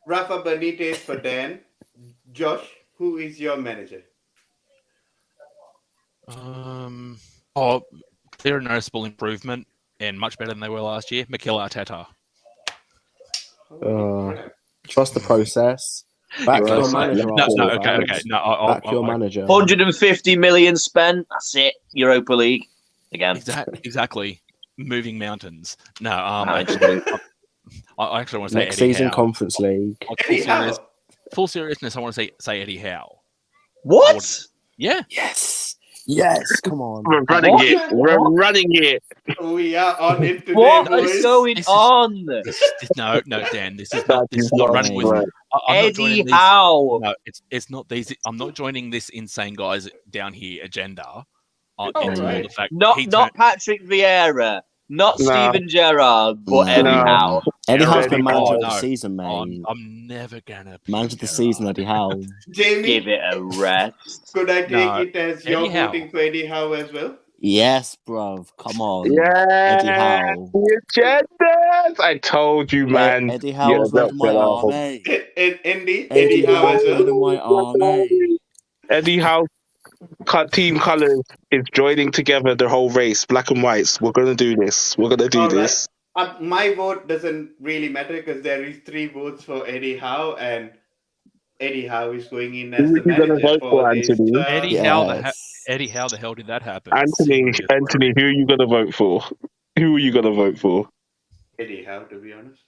Rafa Benitez for Dan. Josh, who is your manager? Clear and noticeable improvement and much better than they were last year. Mikel Arteta. Trust the process. Back your manager. Back your manager. 150 million spent. That's it. Europa League again. Exactly. Moving mountains. No, I actually want to say next Eddie season Howe. Conference League. Full seriousness, I want to say Eddie Howe. What? Yeah. Yes. Come on. We're running it. We are on it today. What is going on? No, Dan. This is not running with Eddie Howe. No, it's not these. I'm not joining this insane guys down here agenda. Right. The fact Not Patrick Vieira, not Steven Gerrard, but Eddie Howe. Eddie Howe's been manager of the season, mate. I'm never gonna manager of the season, Eddie Howe. Jamie, give it a rest. Could I take it as you're voting for Eddie Howe as well? Yes, bruv. Come on. Yeah. Eddie Howe. Agendas. I told you, man. Eddie Howe was led my army. Eddie Howe as well. My army. Eddie Howe team colours is joining together the whole race, black and whites. We're gonna do this. This. My vote doesn't really matter because there is 3 votes for Eddie Howe, and Eddie Howe is going in as the manager for this. Eddie Howe, the hell did that happen? Anthony, who are you gonna vote for? Eddie Howe, to be honest.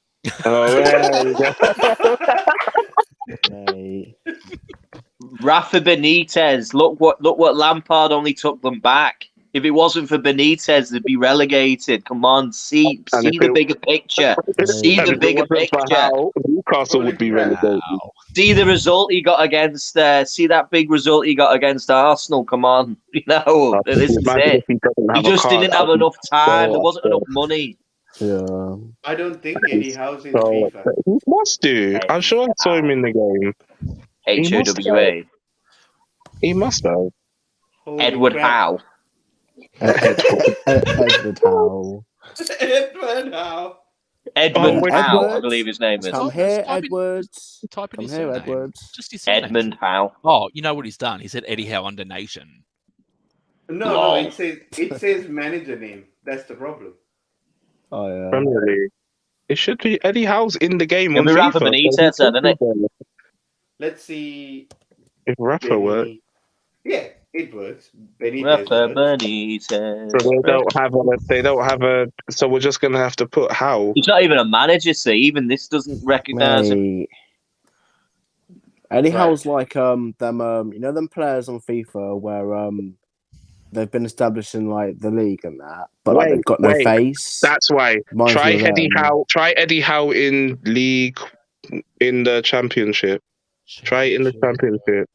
Hey. Rafa Benitez. Look what Lampard only took them back. If it wasn't for Benitez, they'd be relegated. Come on, see the bigger picture. See the bigger picture. Newcastle would be relegated. See the result he got against. See that big result he got against Arsenal. Come on, this is it. He just didn't have enough time. There wasn't enough money. Yeah. I don't think Eddie Howe's in FIFA. He must do. I'm sure I saw him in the game. HOWA. He must have. Edward Howe. Edward Howe. Edmund Howe, I believe his name is. Come here, Edward. Come here, Edward. Just his Edmund Howe. Oh, you know what he's done? He said Eddie Howe under Nation. No, it says manager name. That's the problem. Oh yeah. Premier League. It should be Eddie Howe's in the game. It'll be Rafa Benitez, isn't it? Let's see if Rafa works. Yeah, it works. Rafa Benitez. So they don't have a. So we're just gonna have to put Howe. He's not even a manager, so even this doesn't recognise him. Eddie Howe's like them them players on FIFA where they've been established in like the league and that, but they've got no face. That's why. Try Eddie Howe in league, in the championship. Try it in the championship.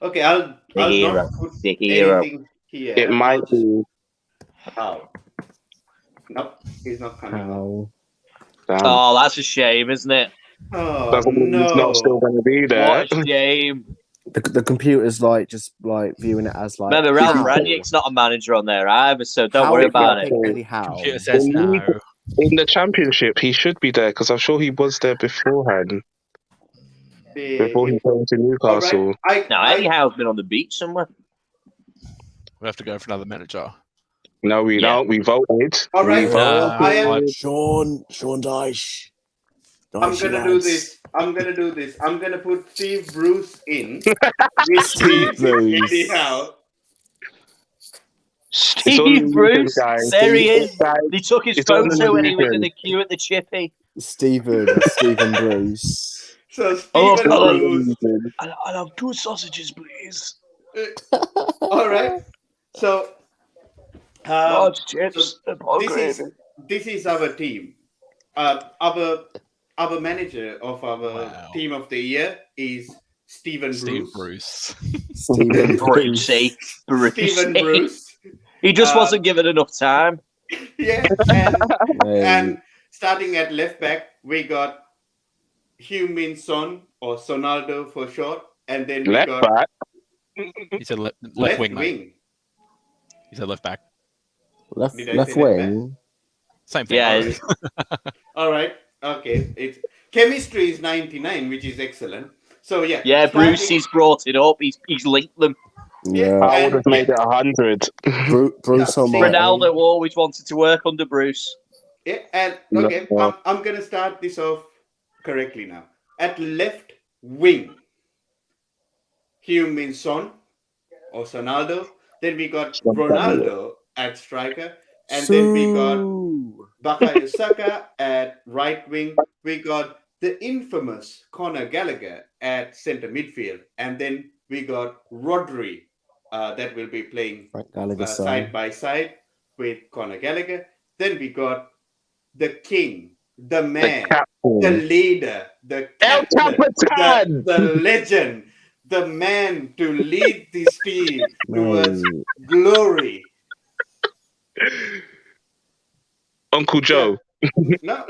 Okay, I'll not put anything here. It might be. How? Nope, he's not coming. Oh, that's a shame, isn't it? Oh, doesn't mean he's not still going to be there. What a shame. The computer's just viewing it as like. Remember, Ralph Rangnick's not a manager on there either, so don't worry about it. Computer says no. In the championship, he should be there because I'm sure he was there beforehand. Before he came to Newcastle. Right. Eddie Howe's been on the beach somewhere. We have to go for another manager. No, we don't. We voted. All right. Sean Dyche. I'm gonna do this. I'm gonna put Steve Bruce in with Steve Eddie Howe. Steve Bruce. There he is. He took his photo when he was in the queue at the Chippy. Stephen Bruce. So Stephen Bruce. I'll have 2 sausages, please. All right. So, chips, this is our team. Our manager of our team of the year is Steve Bruce. Stephen Bruce. Stephen Bruce. He just wasn't given enough time. Yeah, and starting at left back, we got Heung-min Son, or Ronaldo for short, and then we got back. He said left wing. Mate. He said left back. Left wing. Same thing. Yeah. All right. Okay. It's chemistry is 99, which is excellent. So yeah. Yeah, Brucey's brought it up. He's linked them. Yeah. I would have made it 100. Bruce Ronaldo always wanted to work under Bruce. Yeah, and okay, I'm gonna start this off correctly now. At left wing, Heung-min Son or Ronaldo. Then we got Ronaldo at striker, and then we got Bukayo Saka at right wing. We got the infamous Conor Gallagher at centre midfield, and then we got Rodri that will be playing side by side with Conor Gallagher. Then we got the king, the man, the leader, the captain, the legend, the man to lead this team towards glory. Uncle Joe. No,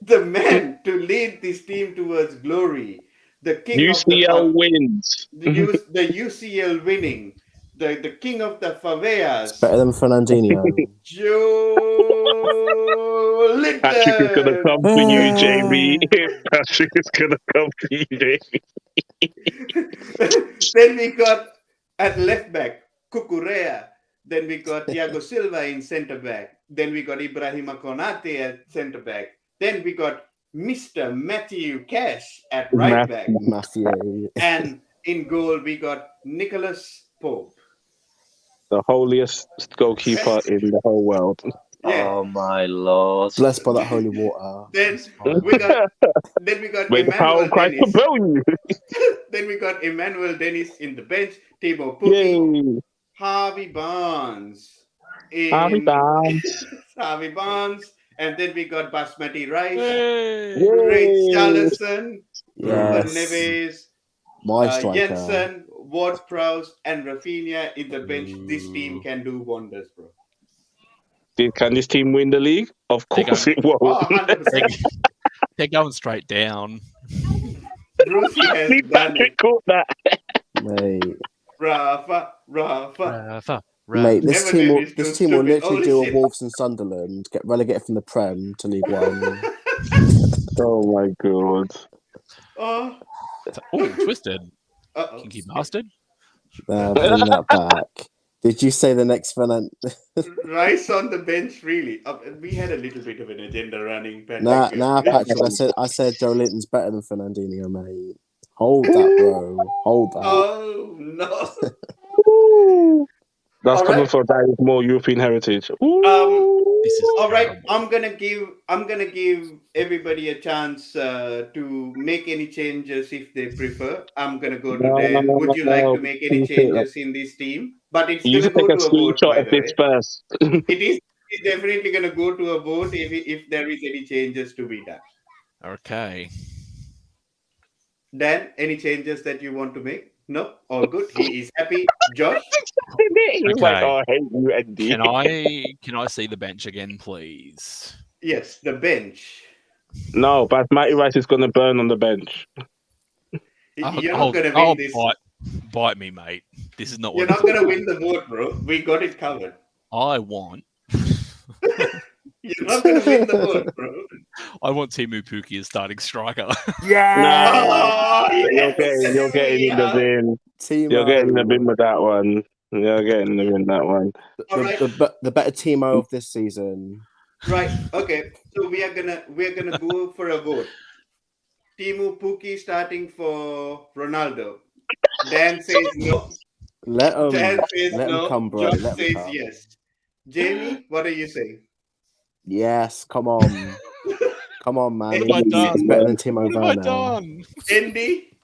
the man to lead this team towards glory. The king UCL of wins. The UCL winning. The king of the favelas. It's better than Fernandinho. Joe Linton. Patrick is gonna come for you, JB. Patrick is gonna come for you, JB. Then we got at left back Cucurella. Then we got Thiago Silva in centre back. Then we got Ibrahima Konate at centre back. Then we got Mr. Matthew Cash at right back. Matthew. And in goal we got Nicholas Pope. The holiest goalkeeper in the whole world. Yeah. Oh my lord! Blessed by that holy water. Then we got Emmanuel Dennis. Then we got Emmanuel Dennis in the bench. Thibaut Pukki. Harvey Barnes. Harvey Barnes. And then we got Basmati Rice. Rich Charleston. Neves. Jensen, Ward-Prowse, and Rafinha in the bench. This team can do wonders, bro. Can this team win the league? Of course it won't. Oh, 100%. They're going straight down. Brucey has done it. Caught that. Mate. Rafa. Mate, this team will literally do a Wolves and Sunderland, get relegated from the Prem to League One. Oh my god. Oh, twisted. Kinky bastard. Bring that back. Did you say the next Fernand? Rice on the bench, really? We had a little bit of an agenda running. Nah, Patrick. I said Joe Linton's better than Fernandinho, mate. Hold that, bro. Hold that. Oh no. That's coming for a guy with more European heritage. This is all right. I'm gonna give everybody a chance to make any changes if they prefer. I'm gonna go to them. Would you like to make any changes in this team? But it's you gonna take go a to a vote. screenshot of this first. It is definitely gonna go to a vote if there is any changes to be done. Okay. Dan, any changes that you want to make? No, all good. He is happy. Josh, He's like, oh, I hate you, Andy. Can I see the bench again, please? yes, the bench. No, but Matty Rice is going to burn on the bench. You're not going to win this. Bite me, mate. This is not. You're not going to win the vote, bro. We got it covered. I want. You're not going to win the vote, bro. I want Timu Pukki as starting striker. Yeah. You're getting in the bin. You're getting in the bin with that one. You're getting in the bin that one. The better Timo of this season. Right. Okay. So we're gonna go for a vote. Timu Pukki starting for Ronaldo. Dan says no. Dan says no. Come, bro. Josh says yes. Jamie, what are you saying? Yes, come on. Come on, man. What have I done? It's better than Timo What have I Werner. done? Andy?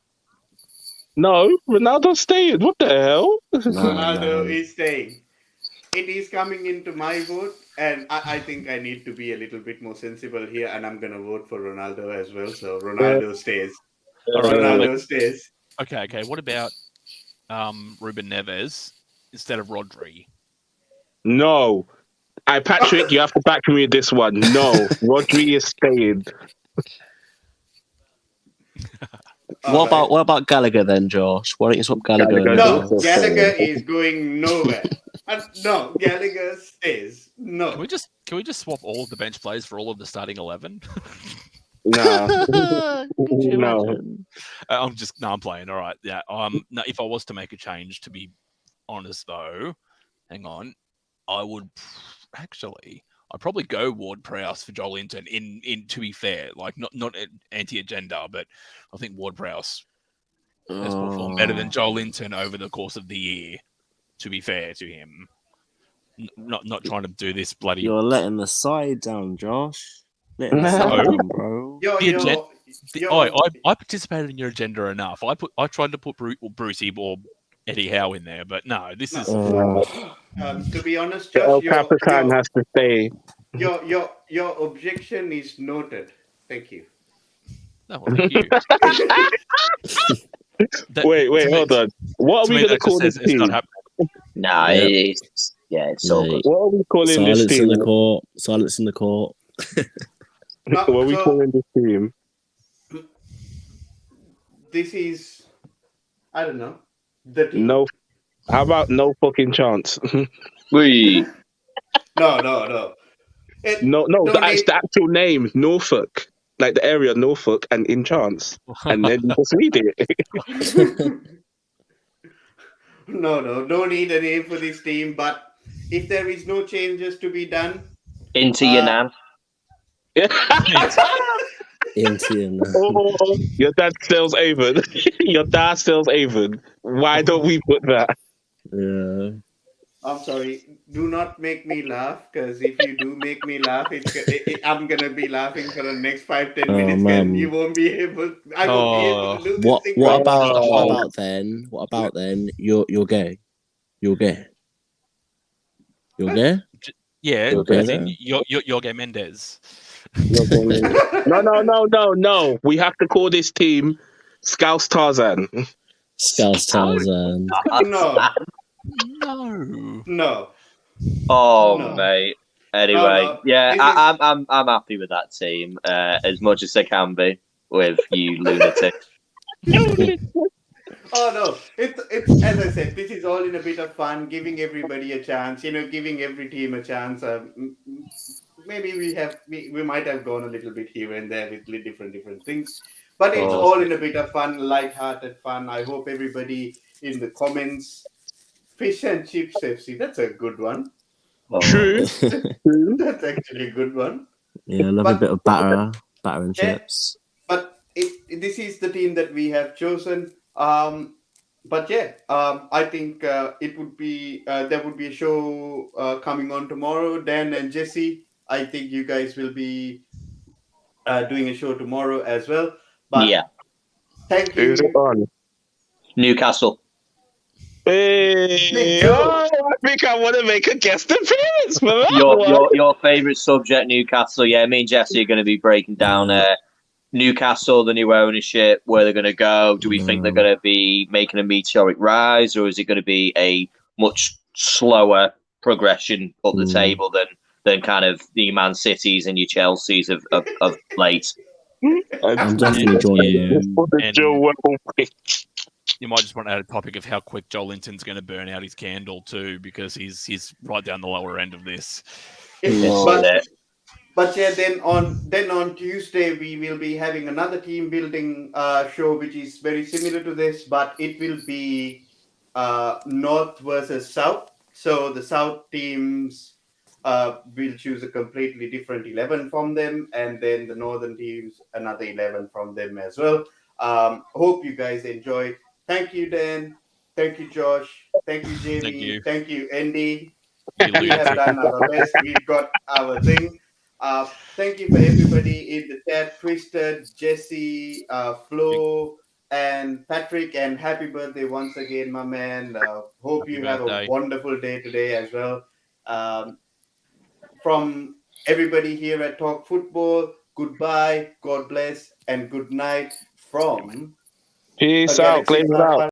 No, Ronaldo's staying. What the hell? Ronaldo is staying. It is coming into my vote, and I think I need to be a little bit more sensible here, and I'm going to vote for Ronaldo as well. So Ronaldo stays. All right, Ronaldo stays. Okay. What about Ruben Neves instead of Rodri? No. Patrick, you have to back me with this one. No, Rodri is staying. What about Gallagher then, Josh? Why don't you swap Gallagher? No, Gallagher is going nowhere. No, Gallagher stays. No. Can we just swap all of the bench players for all of the starting 11? No. No. I'm playing. All right. Yeah. No, if I was to make a change, to be honest though, hang on, I would actually. I'd probably go Ward-Prowse for Joelinton. In to be fair, like not anti-agenda, but I think Ward-Prowse has performed better than Joelinton over the course of the year. To be fair to him, not trying to do this bloody. You're letting the side down, Josh. Letting the side down, bro. I participated in your agenda enough. I tried to put Brucey or Eddie Howe in there, but no, this is. To be honest, Josh, El Capitan has to stay. Your objection is noted. Thank you. No, thank you. Wait, hold on. What are we going to call this team? Nah, it's so good. What are we calling this team? Silence in the court. What are we calling this team? This is, I don't know, the team. No. How about no fucking chance? We. No. That's the actual name, Norfolk. Like the area Norfolk and in chance. And then you just read it. No need a name for this team, but if there is no changes to be done. Into your nan. Into your nan. Oh, your dad sells Avon. Your dad sells Avon. Why don't we put that? Yeah. I'm sorry. Do not make me laugh, because if you do make me laugh, I'm gonna be laughing for the next 5-10 minutes, and you won't be able. I won't be able to do this thing. What about then? You're gay. You're gay. You're gay. Yeah, you're gay Mendes. No. We have to call this team Scouse Tarzan. Scouse Tarzan. No. Oh, no. Mate. Anyway, I'm happy with that team as much as they can be with you lunatic. Oh no! It's as I said, this is all in a bit of fun, giving everybody a chance. Giving every team a chance. Maybe we might have gone a little bit here and there with different things, but it's all in a bit of fun, light-hearted fun. I hope everybody in the comments. Fish and chips FC. That's a good one. True. That's actually a good one. Yeah, I love a bit of batter and chips. But this is the team that we have chosen. But I think it would be there would be a show coming on tomorrow. Dan and Jesse, I think you guys will be doing a show tomorrow as well. But thank you. Who's it on? Newcastle. Hey, I think I want to make a guest appearance for that. Your favourite subject, Newcastle. Yeah, me and Jesse are going to be breaking down Newcastle, the new ownership, where they're going to go. Do we think they're going to be making a meteoric rise, or is it going to be a much slower progression up the table than kind of the Man Cities and your Chelseas of late? I'm definitely joining you. You might just want to add a topic of how quick Joelinton's going to burn out his candle too, because he's right down the lower end of this. But then on Tuesday we will be having another team building show, which is very similar to this, but it will be North versus South. So the South teams will choose a completely different 11 from them, and then the Northern teams another 11 from them as well. Hope you guys enjoy. Thank you, Dan. Thank you, Josh. Thank you, Jamie. Thank you, Andy. We have done our best. We've got our thing. Thank you for everybody in the chat. Twisted, Jesse, Flo, And Patrick, and happy birthday once again, my man. Hope you have a wonderful day today as well. From everybody here at Talk Football, goodbye, God bless, and good night from Peace out, Glazing out.